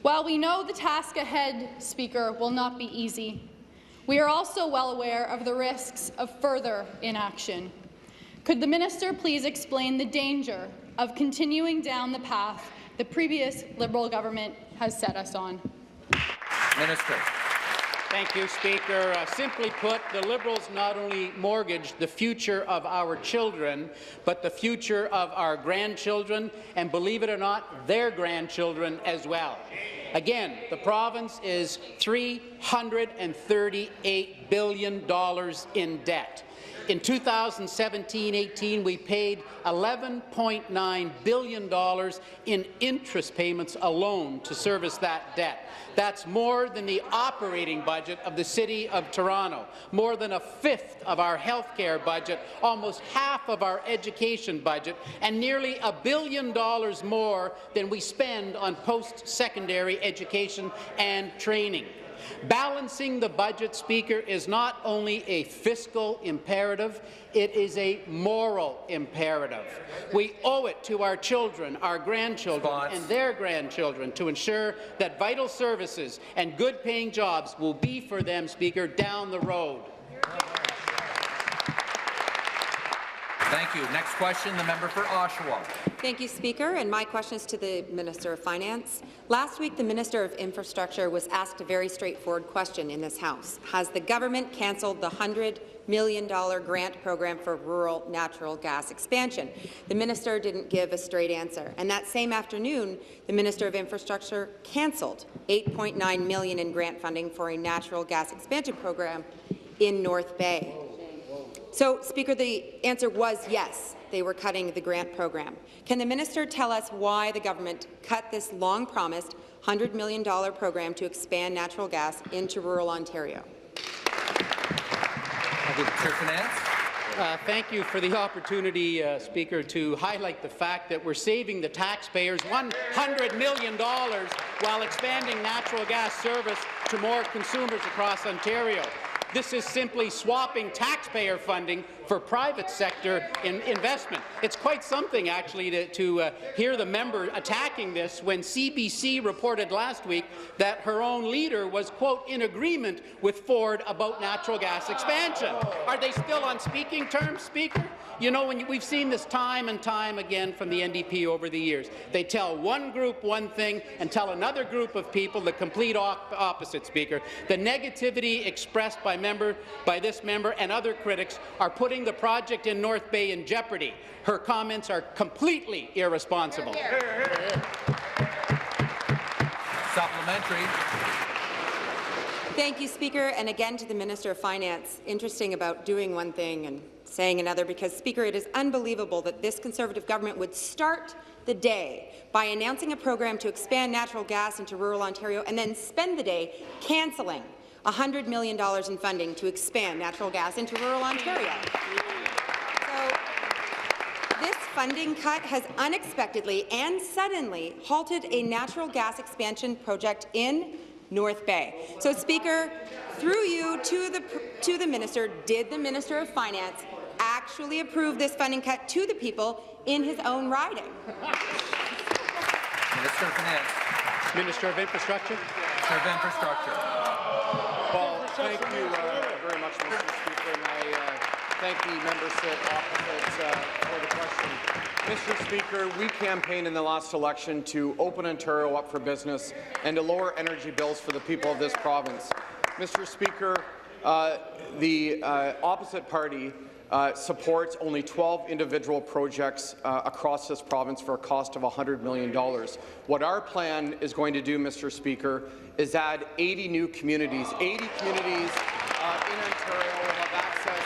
While we know the task ahead, Speaker, will not be easy, we are also well aware of the risks of further inaction. Could the minister please explain the danger of continuing down the path the previous Liberal government has set us on?
Minister.
Thank you, Speaker. Simply put, the Liberals not only mortgaged the future of our children, but the future of our grandchildren, and believe it or not, their grandchildren as well. Again, the province is $338 billion in debt. In 2017-18, we paid $11.9 billion in interest payments alone to service that debt. That's more than the operating budget of the City of Toronto, more than a fifth of our healthcare budget, almost half of our education budget, and nearly $1 billion more than we spend on post-secondary education and training. Balancing the budget, Speaker, is not only a fiscal imperative, it is a moral imperative. We owe it to our children, our grandchildren, and their grandchildren to ensure that vital services and good-paying jobs will be for them, Speaker, down the road.
Thank you. Next question, the member for Oshawa.
Thank you, Speaker, and my question is to the Minister of Finance. Last week, the Minister of Infrastructure was asked a very straightforward question in this House. Has the government cancelled the $100 million grant program for rural natural gas expansion? The minister didn't give a straight answer, and that same afternoon, the Minister of Infrastructure cancelled $8.9 million in grant funding for a natural gas expansion program in North Bay. So, Speaker, the answer was yes, they were cutting the grant program. Can the minister tell us why the government cut this long-promised $100 million program to expand natural gas into rural Ontario?
Thank you for the opportunity, Speaker, to highlight the fact that we're saving the taxpayers $100 million while expanding natural gas service to more consumers across Ontario. This is simply swapping taxpayer funding for private sector investment. It's quite something, actually, to hear the member attacking this when CBC reported last week that her own leader was, quote, in agreement with Ford about natural gas expansion. Are they still on speaking terms, Speaker? You know, we've seen this time and time again from the NDP over the years. They tell one group one thing and tell another group of people the complete opposite, Speaker. The negativity expressed by this member and other critics are putting the project in North Bay in jeopardy. Her comments are completely irresponsible.
Supplementary.
Thank you, Speaker, and again to the Minister of Finance. Interesting about doing one thing and saying another, because, Speaker, it is unbelievable that this Conservative government would start the day by announcing a program to expand natural gas into rural Ontario and then spend the day cancelling $100 million in funding to expand natural gas into rural Ontario. So, this funding cut has unexpectedly and suddenly halted a natural gas expansion project in North Bay. So, Speaker, through you to the minister, did the Minister of Finance actually approve this funding cut to the people in his own riding?
Minister of Finance.
Minister of Infrastructure.
Minister of Infrastructure.
Well, thank you very much, Mr. Speaker, and I thank the members opposite for the question. Mr. Speaker, we campaigned in the last election to open Ontario up for business and to lower energy bills for the people of this province. Mr. Speaker, the opposite party supports only 12 individual projects across this province for a cost of $100 million. What our plan is going to do, Mr. Speaker, is add 80 new communities. 80 communities in Ontario will have access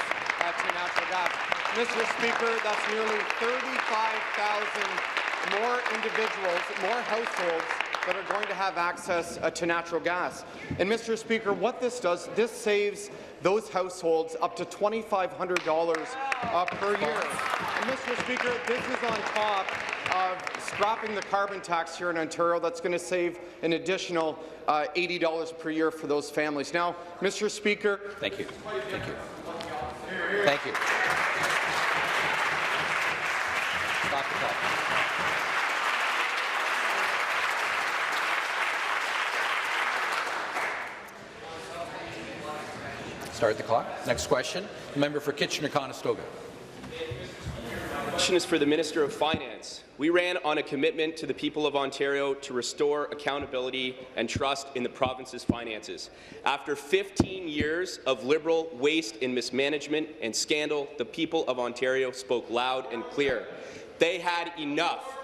to natural gas. Mr. Speaker, that's nearly 35,000 more individuals, more households that are going to have access to natural gas. And, Mr. Speaker, what this does, this saves those households up to $2,500 per year. And, Mr. Speaker, this is on top of scrapping the carbon tax here in Ontario. That's going to save an additional $80 per year for those families. Now, Mr. Speaker.
Thank you. Thank you. Thank you. Stop the clock. Start the clock. Next question. The member for Kitchener-Conestoga.
The question is for the Minister of Finance. We ran on a commitment to the people of Ontario to restore accountability and trust in the province's finances. After 15 years of Liberal waste and mismanagement and scandal, the people of Ontario spoke loud and clear. They had enough.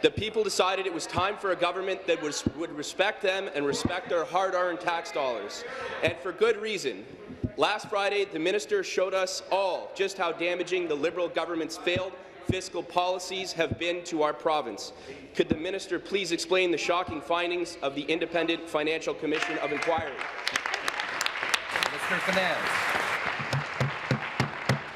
The people decided it was time for a government that would respect them and respect their hard-earned tax dollars, and for good reason. Last Friday, the minister showed us all just how damaging the Liberal government's failed fiscal policies have been to our province. Could the minister please explain the shocking findings of the Independent Financial Commission of Inquiry?
Minister of Finance.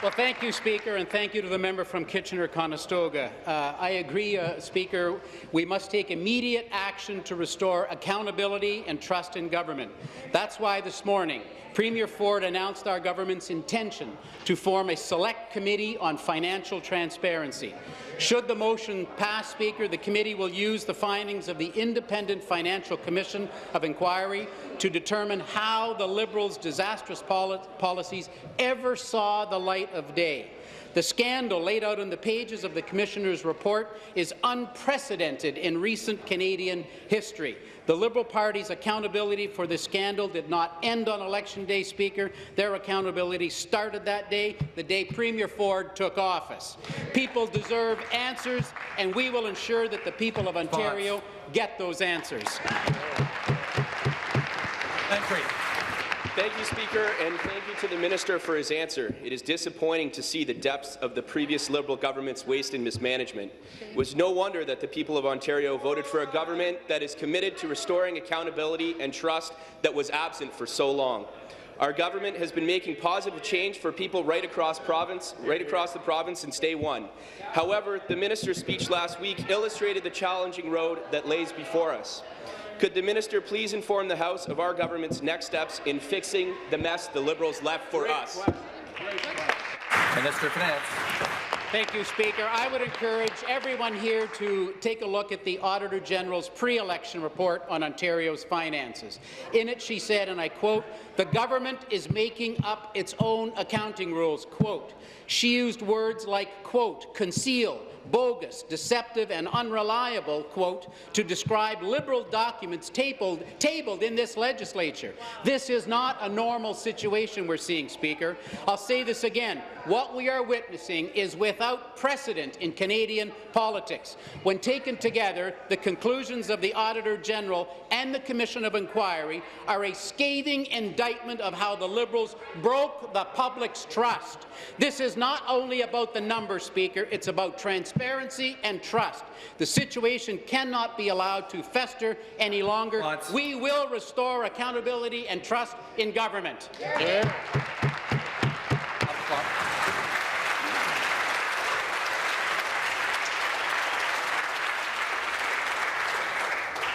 Well, thank you, Speaker, and thank you to the member from Kitchener-Conestoga. I agree, Speaker, we must take immediate action to restore accountability and trust in government. That's why this morning, Premier Ford announced our government's intention to form a select committee on financial transparency. Should the motion pass, Speaker, the committee will use the findings of the Independent Financial Commission of Inquiry to determine how the Liberals' disastrous policies ever saw the light of day. The scandal laid out in the pages of the Commissioner's report is unprecedented in recent Canadian history. The Liberal Party's accountability for this scandal did not end on Election Day, Speaker. Their accountability started that day, the day Premier Ford took office. People deserve answers, and we will ensure that the people of Ontario get those answers.
Thank you, Speaker, and thank you to the Minister for his answer. It is disappointing to see the depths of the previous Liberal government's waste and mismanagement. It was no wonder that the people of Ontario voted for a government that is committed to restoring accountability and trust that was absent for so long. Our government has been making positive change for people right across the province since day one. However, the minister's speech last week illustrated the challenging road that lays before us. Could the minister please inform the House of our government's next steps in fixing the mess the Liberals left for us?
Minister of Finance.
Thank you, Speaker. I would encourage everyone here to take a look at the Auditor General's pre-election report on Ontario's finances. In it, she said, and I quote, "The government is making up its own accounting rules." Quote. She used words like, quote, "conceal," bogus, deceptive, and unreliable, quote, to describe Liberal documents tabled in this legislature. This is not a normal situation we're seeing, Speaker. I'll say this again. What we are witnessing is without precedent in Canadian politics. When taken together, the conclusions of the Auditor General and the Commission of Inquiry are a scathing indictment of how the Liberals broke the public's trust. This is not only about the numbers, Speaker, it's about transparency and trust. The situation cannot be allowed to fester any longer. We will restore accountability and trust in government.
Yeah.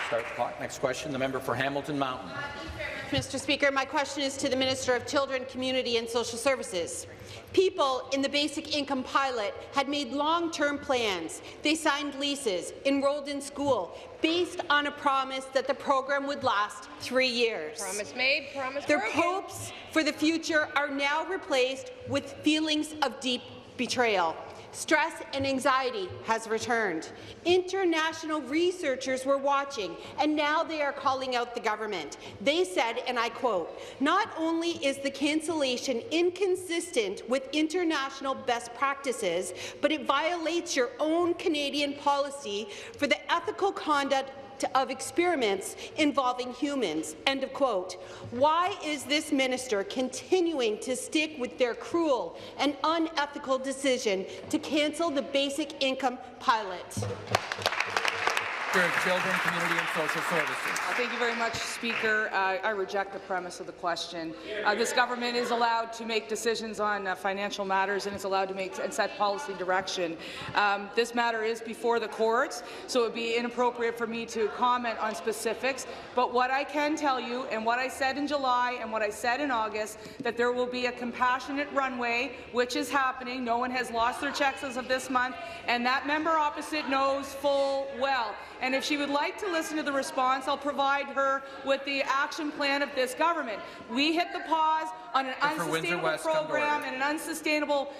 Start the clock. Next question, the member for Hamilton Mountain.
Mr. Speaker, my question is to the Minister of Children, Community and Social Services. People in the basic income pilot had made long-term plans. They signed leases, enrolled in school, based on a promise that the program would last 3 years.
Promise made, promise
Their
broken.
hopes for the future are now replaced with feelings of deep betrayal. Stress and anxiety has returned. International researchers were watching, and now they are calling out the government. They said, and I quote, "Not only is the cancellation inconsistent with international best practices, but it violates your own Canadian policy for the ethical conduct of experiments involving humans." End of quote. Why is this minister continuing to stick with their cruel and unethical decision to cancel the basic income pilot?
Children, Community and Social Services.
Thank you very much, Speaker. I reject the premise of the question. This government is allowed to make decisions on financial matters, and it's allowed to make and set policy direction. This matter is before the courts, so it would be inappropriate for me to comment on specifics. But what I can tell you, and what I said in July and what I said in August, that there will be a compassionate runway, which is happening. No one has lost their checks as of this month, and that member opposite knows full well. And if she would like to listen to the response, I'll provide her with the action plan of this government. We hit the pause on an unsustainable program and an unsustainable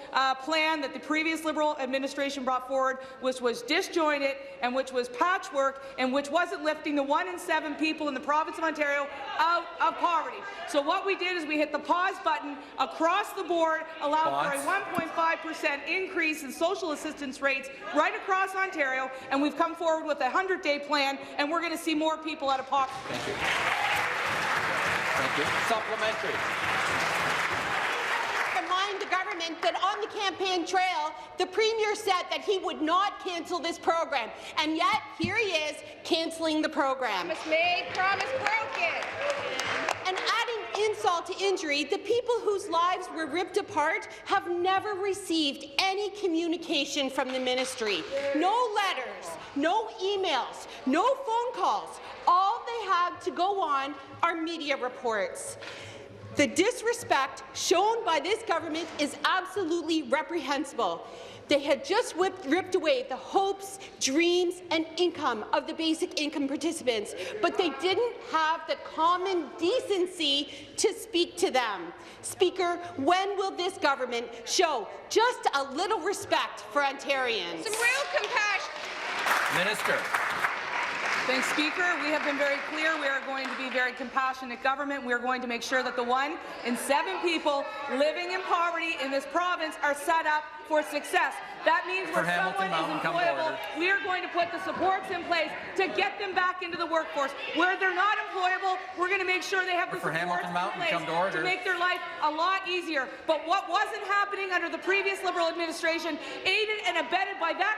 plan that the previous Liberal administration brought forward, which was disjointed and which was patchwork and which wasn't lifting the 1 in 7 people in the province of Ontario out of poverty. So what we did is we hit the pause button across the board, allowed for a 1.5% increase in social assistance rates right across Ontario, and we've come forward with a 100-day plan, and we're going to see more people out of poverty.
Thank you. Thank you. Supplementary.
Remind the government that on the campaign trail, the Premier said that he would not cancel this program, and yet here he is cancelling the program.
Promise made, promise broken.
And adding insult to injury, the people whose lives were ripped apart have never received any communication from the ministry. No letters, no emails, no phone calls. All they have to go on are media reports. The disrespect shown by this government is absolutely reprehensible. They had just ripped away the hopes, dreams, and income of the basic income participants, but they didn't have the common decency to speak to them. Speaker, when will this government show just a little respect for Ontarians?
Some real compassion.
Minister.
Thanks, Speaker. We have been very clear. We are going to be very compassionate government. We are going to make sure that the 1 in 7 people living in poverty in this province are set up for success. That means where someone is employable, we are going to put the supports in place to get them back into the workforce. Where they're not employable, we're going to make sure they have the supports in place to make their life a lot easier. But what wasn't happening under the previous Liberal administration, aided and abetted by that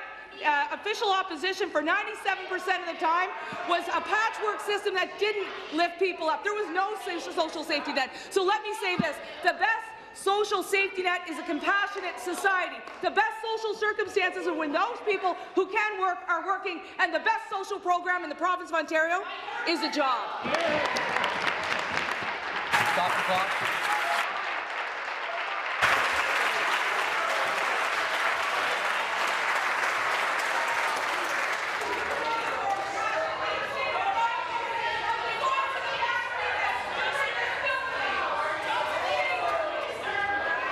official opposition for 97% of the time was a patchwork system that didn't lift people up. There was no social safety net. So let me say this. The best social safety net is a compassionate society. The best social circumstances are when those people who can work are working, and the best social program in the province of Ontario is a job.
Stop the clock.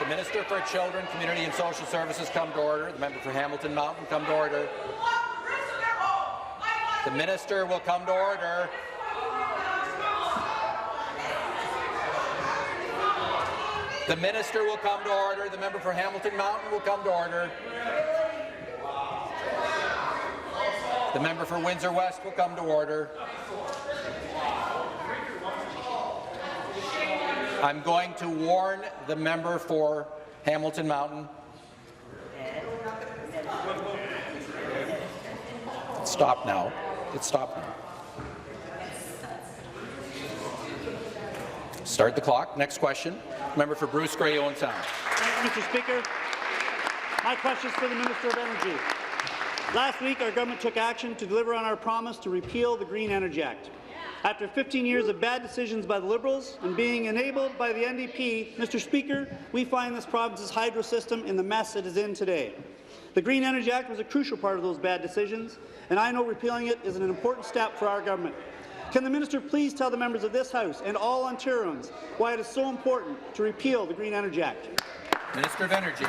The Minister for Children, Community and Social Services come to order. The member for Hamilton Mountain come to order. The Minister will come to order. The Minister will come to order. The member for Hamilton Mountain will come to order. The member for Windsor West will come to order. I'm going to warn the member for Hamilton Mountain. Stop now. It's stopped now. Start the clock. Next question. Member for Bruce Grey, Owen Sound.
Thank you, Mr. Speaker. My question is for the Minister of Energy. Last week, our government took action to deliver on our promise to repeal the Green Energy Act. After 15 years of bad decisions by the Liberals and being enabled by the NDP, Mr. Speaker, we find this province's hydro system in the mess it is in today. The Green Energy Act was a crucial part of those bad decisions, and I know repealing it is an important step for our government. Can the minister please tell the members of this House and all Ontarians why it is so important to repeal the Green Energy Act?
Minister of Energy.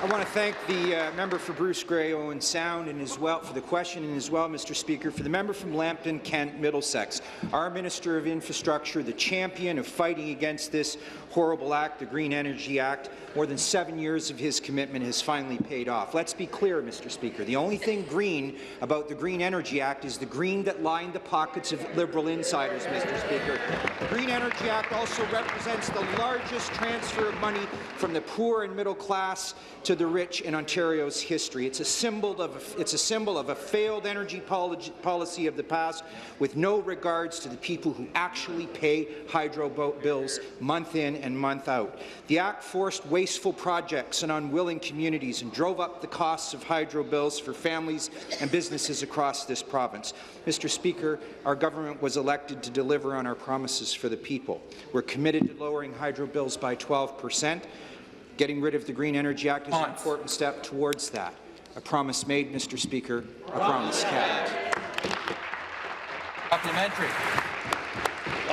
I want to thank the member for Bruce Grey, Owen Sound, and as well for the question, and as well, Mr. Speaker, for the member from Lambton, Kent, Middlesex. Our Minister of Infrastructure, the champion of fighting against this horrible act, the Green Energy Act. More than 7 years of his commitment has finally paid off. Let's be clear, Mr. Speaker. The only thing green about the Green Energy Act is the green that lined the pockets of Liberal insiders, Mr. Speaker. The Green Energy Act also represents the largest transfer of money from the poor and middle class to the rich in Ontario's history. It's a symbol of a failed energy policy of the past, with no regards to the people who actually pay hydro bills month in and month out. The Act forced wasteful projects on unwilling communities and drove up the costs of hydro bills for families and businesses across this province. Mr. Speaker, our government was elected to deliver on our promises for the people. We're committed to lowering hydro bills by 12%. Getting rid of the Green Energy Act is an important step towards that. A promise made, Mr. Speaker, a promise kept.
Supplementary.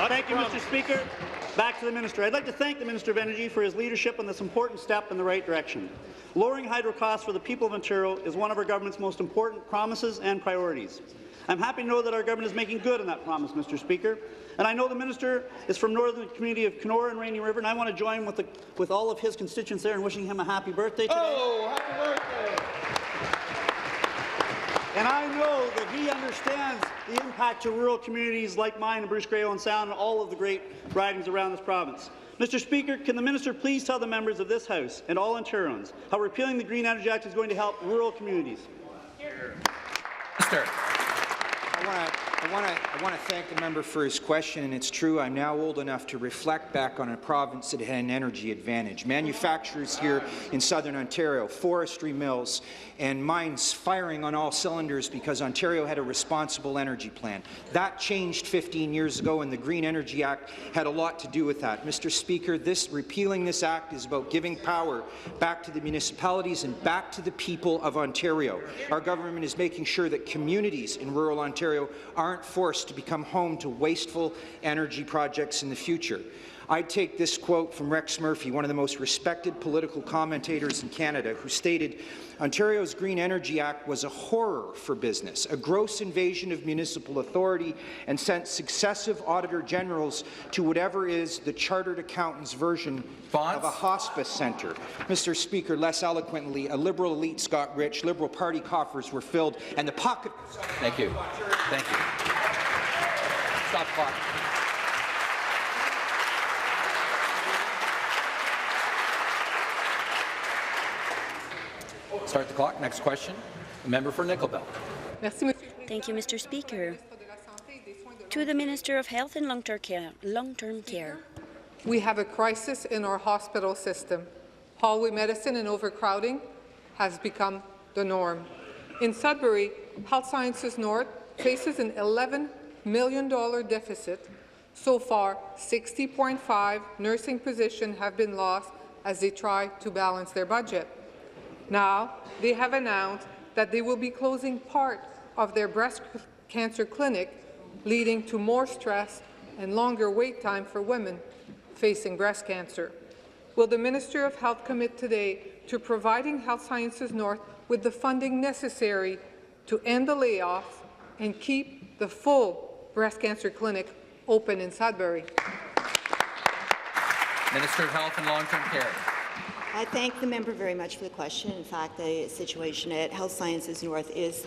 Thank you, Mr. Speaker. Back to the Minister. I'd like to thank the Minister of Energy for his leadership on this important step in the right direction. Lowering hydro costs for the people of Ontario is one of our government's most important promises and priorities. I'm happy to know that our government is making good on that promise, Mr. Speaker. And I know the minister is from northern community of Kenora and Rainy River, and I want to join with all of his constituents there in wishing him a happy birthday today.
Oh, happy birthday!
And I know that he understands the impact to rural communities like mine and Bruce Grey, Owen Sound, and all of the great ridings around this province. Mr. Speaker, can the minister please tell the members of this House and all Ontarians how repealing the Green Energy Act is going to help rural communities?
Minister.
I want to thank the member for his question, and it's true, I'm now old enough to reflect back on a province that had an energy advantage. Manufacturers here in southern Ontario, forestry mills, and mines firing on all cylinders because Ontario had a responsible energy plan. That changed 15 years ago, and the Green Energy Act had a lot to do with that. Mr. Speaker, repealing this act is about giving power back to the municipalities and back to the people of Ontario. Our government is making sure that communities in rural Ontario aren't forced to become home to wasteful energy projects in the future. I take this quote from Rex Murphy, one of the most respected political commentators in Canada, who stated, "Ontario's Green Energy Act was a horror for business, a gross invasion of municipal authority, and sent successive Auditor Generals to whatever is the Chartered Accountant's version of a hospice centre." Mr. Speaker, less eloquently, a Liberal elites got rich, Liberal Party coffers were filled, and the pocket...
Thank you. Thank you. Stop the clock. Start the clock. Next question. The member for Nickel Belt.
Thank you, Mr. Speaker. To the Minister of Health and Long-Term Care.
We have a crisis in our hospital system. Hallway medicine and overcrowding has become the norm. In Sudbury, Health Sciences North faces an $11 million deficit. So far, 60.5 nursing positions have been lost as they try to balance their budget. Now, they have announced that they will be closing part of their breast cancer clinic, leading to more stress and longer wait time for women facing breast cancer. Will the Minister of Health commit today to providing Health Sciences North with the funding necessary to end the layoffs and keep the full breast cancer clinic open in Sudbury?
Minister of Health and Long-Term Care.
I thank the member very much for the question. In fact, the situation at Health Sciences North is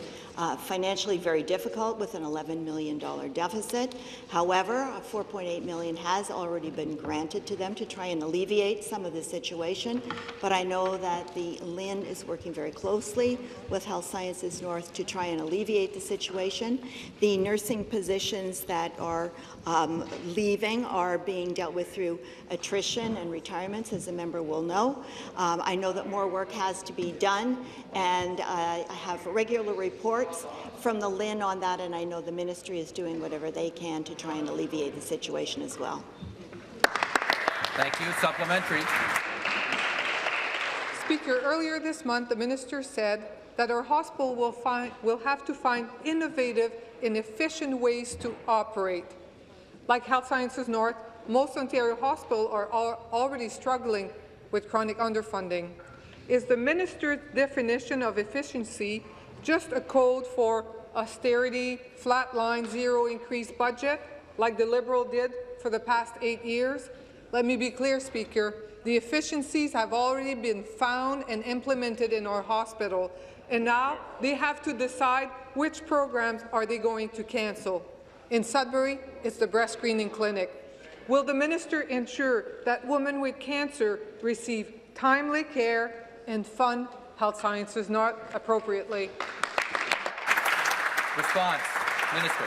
financially very difficult with an $11 million deficit. However, $4.8 million has already been granted to them to try and alleviate some of the situation. But I know that the LHIN is working very closely with Health Sciences North to try and alleviate the situation. The nursing positions that are leaving are being dealt with through attrition and retirements, as the member will know. I know that more work has to be done, and I have regular reports from the LHIN on that, and I know the ministry is doing whatever they can to try and alleviate the situation as well.
Thank you. Supplementary.
Speaker, earlier this month, the minister said that our hospital will have to find innovative and efficient ways to operate. Like Health Sciences North, most Ontario hospitals are already struggling with chronic underfunding. Is the minister's definition of efficiency just a code for austerity, flatline, zero increase budget, like the Liberal did for the past 8 years? Let me be clear, Speaker. The efficiencies have already been found and implemented in our hospital, and now they have to decide which programs are they going to cancel. In Sudbury, it's the breast screening clinic. Will the minister ensure that women with cancer receive timely care and fund Health Sciences North appropriately?
Response, Minister.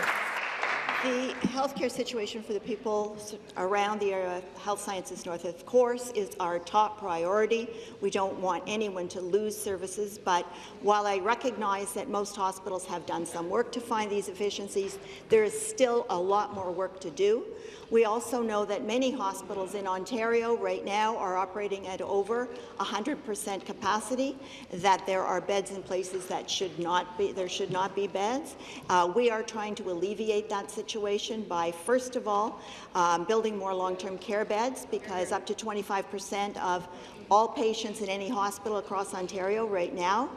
The healthcare situation for the people around the area of Health Sciences North, of course, is our top priority. We don't want anyone to lose services, but while I recognize that most hospitals have done some work to find these efficiencies, there is still a lot more work to do. We also know that many hospitals in Ontario right now are operating at over 100% capacity, that there are beds in places that should not be beds. We are trying to alleviate that situation by, first of all, building more long-term care beds, because up to 25% of all patients in any hospital across Ontario right now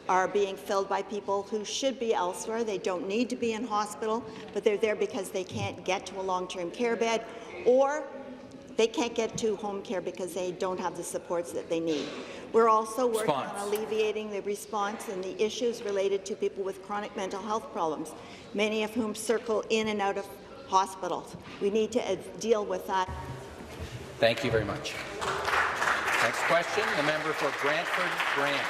are being filled by people who should be elsewhere. They don't need to be in hospital, but they're there because they can't get to a long-term care bed, or they can't get to home care because they don't have the supports that they need. We're also working on alleviating the response and the issues related to people with chronic mental health problems, many of whom circle in and out of hospitals. We need to deal with that.
Thank you very much. Next question, the member for Brantford Brant.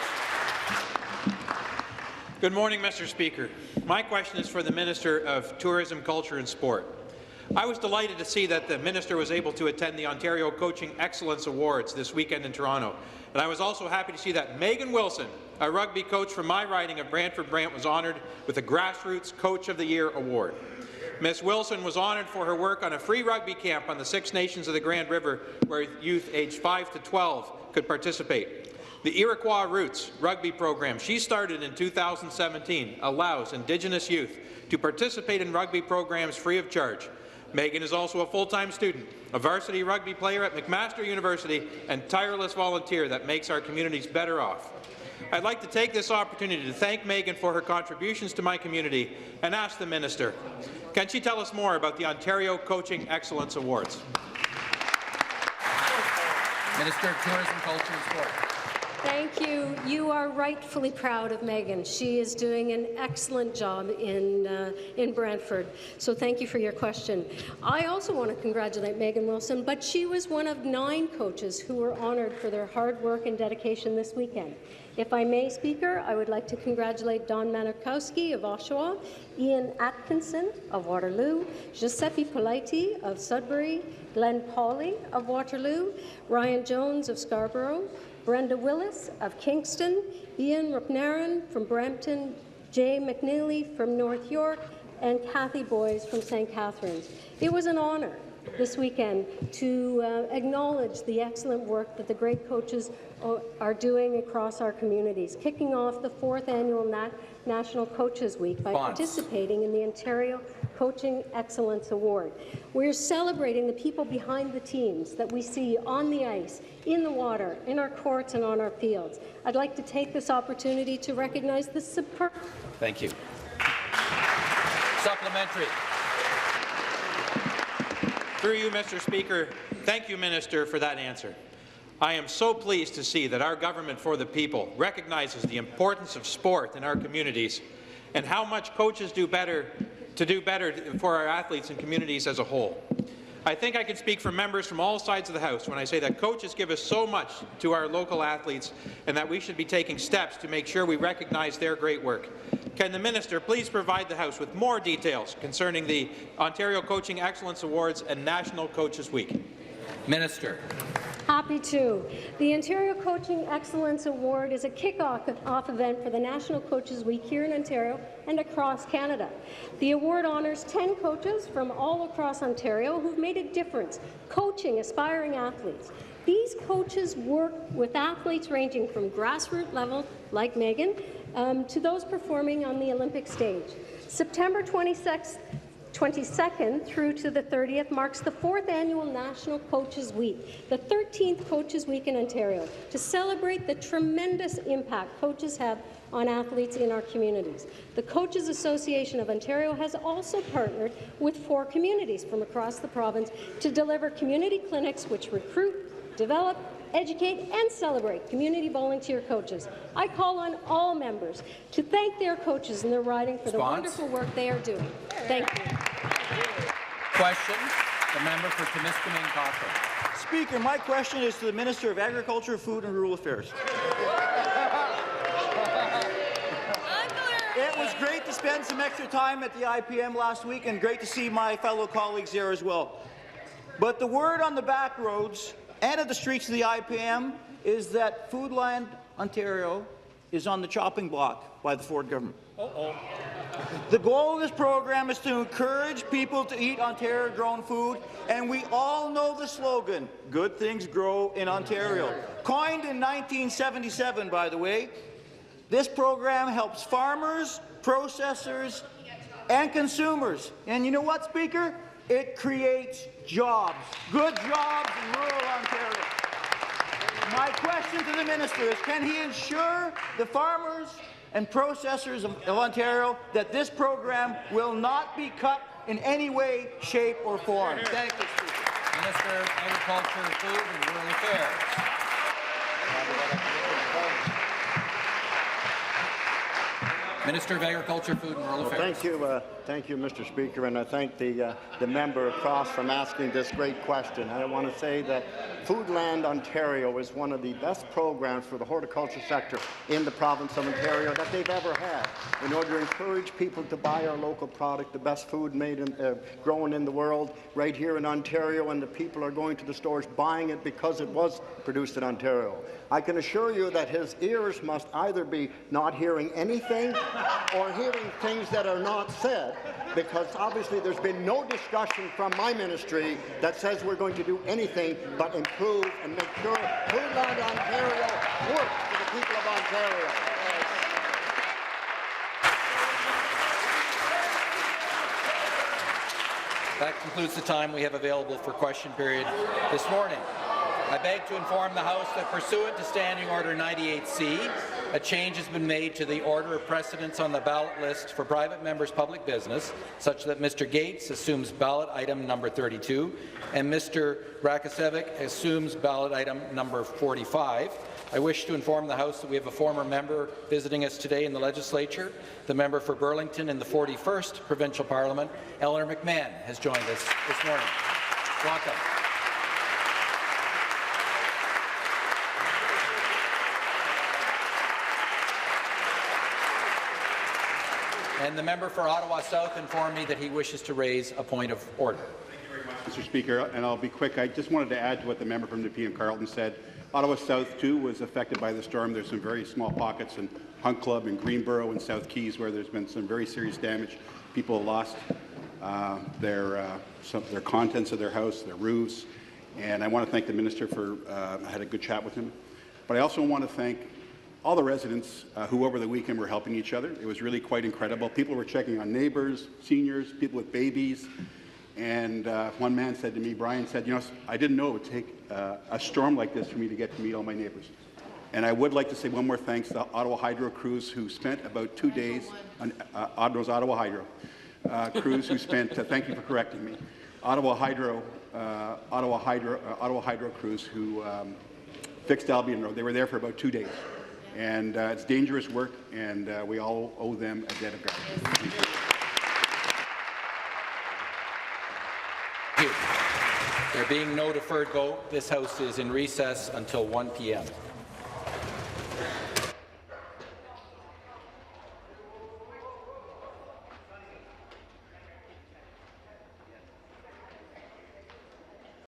Good morning, Mr. Speaker. My question is for the Minister of Tourism, Culture and Sport. I was delighted to see that the Minister was able to attend the Ontario Coaching Excellence Awards this weekend in Toronto. And I was also happy to see that Megan Wilson, a rugby coach from my riding of Brantford Brant, was honoured with the Grassroots Coach of the Year award. Ms. Wilson was honoured for her work on a free rugby camp on the Six Nations of the Grand River, where youth aged 5 to 12 could participate. The Iroquois Roots rugby program she started in 2017 allows Indigenous youth to participate in rugby programs free of charge. Megan is also a full-time student, a varsity rugby player at McMaster University, and tireless volunteer that makes our communities better off. I'd like to take this opportunity to thank Megan for her contributions to my community and ask the Minister, can she tell us more about the Ontario Coaching Excellence Awards?
Minister of Tourism, Culture and Sport.
Thank you. You are rightfully proud of Megan. She is doing an excellent job in Brantford. So thank you for your question. I also want to congratulate Megan Wilson, but she was one of 9 coaches who were honoured for their hard work and dedication this weekend. If I may, Speaker, I would like to congratulate Don Manikowski of Oshawa, Ian Atkinson of Waterloo, Giuseppe Politi of Sudbury, Glenn Pauley of Waterloo, Ryan Jones of Scarborough, Brenda Willis of Kingston, Ian Rupnaran from Brampton, Jay McNeely from North York, and Kathy Boys from St. Catharines. It was an honour this weekend to acknowledge the excellent work that the great coaches are doing across our communities, kicking off the 4th annual National Coaches Week by participating in the Ontario Coaching Excellence Award. We're celebrating the people behind the teams that we see on the ice, in the water, in our courts and on our fields. I'd like to take this opportunity to recognize the superb...
Thank you. Supplementary.
Through you, Mr. Speaker, thank you, Minister, for that answer. I am so pleased to see that our government for the people recognizes the importance of sport in our communities and how much coaches do better for our athletes and communities as a whole. I think I can speak for members from all sides of the House when I say that coaches give us so much to our local athletes and that we should be taking steps to make sure we recognize their great work. Can the Minister please provide the House with more details concerning the Ontario Coaching Excellence Awards and National Coaches Week?
Minister.
Happy to. The Ontario Coaching Excellence Award is a kick-off event for the National Coaches Week here in Ontario and across Canada. The award honours 10 coaches from all across Ontario who've made a difference coaching aspiring athletes. These coaches work with athletes ranging from grassroots level, like Megan, to those performing on the Olympic stage. September 22nd through to the 30th marks the 4th annual National Coaches Week, the 13th Coaches Week in Ontario, to celebrate the tremendous impact coaches have on athletes in our communities. The Coaches Association of Ontario has also partnered with 4 communities from across the province to deliver community clinics which recruit, develop, educate and celebrate community volunteer coaches. I call on all members to thank their coaches in their riding for the wonderful work they are doing. Thank you.
Question, the member for Timiskaming Cochrane.
Speaker, my question is to the Minister of Agriculture, Food and Rural Affairs. It was great to spend some extra time at the IPM last week and great to see my fellow colleagues there as well. But the word on the back roads and at the streets of the IPM is that Foodland Ontario is on the chopping block by the Ford government. The goal of this program is to encourage people to eat Ontario-grown food, and we all know the slogan, good things grow in Ontario. Coined in 1977, by the way, this program helps farmers, processors, and consumers. And you know what, Speaker? It creates jobs, good jobs in rural Ontario. My question to the Minister is, can he ensure the farmers and processors of Ontario that this program will not be cut in any way, shape or form? Thank you, Speaker.
Minister of Agriculture, Food and Rural Affairs. Minister of Agriculture, Food and Rural Affairs.
Thank you, Mr. Speaker, and I thank the member across from asking this great question. I want to say that Foodland Ontario is one of the best programs for the horticulture sector in the province of Ontario that they've ever had, in order to encourage people to buy our local product, the best food made grown in the world, right here in Ontario, and the people are going to the stores buying it because it was produced in Ontario. I can assure you that his ears must either be not hearing anything or hearing things that are not said, because obviously there's been no discussion from my ministry that says we're going to do anything but improve and make sure Foodland Ontario works for the people of Ontario.
That concludes the time we have available for question period this morning. I beg to inform the House that pursuant to Standing Order 98C, a change has been made to the order of precedence on the ballot list for private members' public business, such that Mr. Gates assumes ballot item number 32 and Mr. Rakocevic assumes ballot item number 45. I wish to inform the House that we have a former member visiting us today in the Legislature. The member for Burlington in the 41st Provincial Parliament, Eleanor McMahon, has joined us this morning. Welcome. And the member for Ottawa South informed me that he wishes to raise a point of order.
Thank you very much, Mr. Speaker, and I'll be quick. I just wanted to add to what the member from Nepean Carleton said. Ottawa South, too, was affected by the storm. There's some very small pockets in Hunt Club and Greenboro and South Keys where there's been some very serious damage. People have lost their contents of their house, their roofs, and I want to thank the minister for, I had a good chat with him. But I also want to thank all the residents who over the weekend were helping each other. It was really quite incredible. People were checking on neighbours, seniors, people with babies. And one man said to me, Brian said, you know, I didn't know it would take a storm like this for me to get to meet all my neighbours. And I would like to say one more thanks to the Ottawa Hydro crews who spent about 2 days on Ottawa Hydro crews who spent, thank you for correcting me, Ottawa Hydro crews who fixed Albion Road. They were there for about 2 days. And it's dangerous work, and we all owe them a debt of gratitude. Thank you.
There being no deferred vote, this House is in recess until 1 p.m.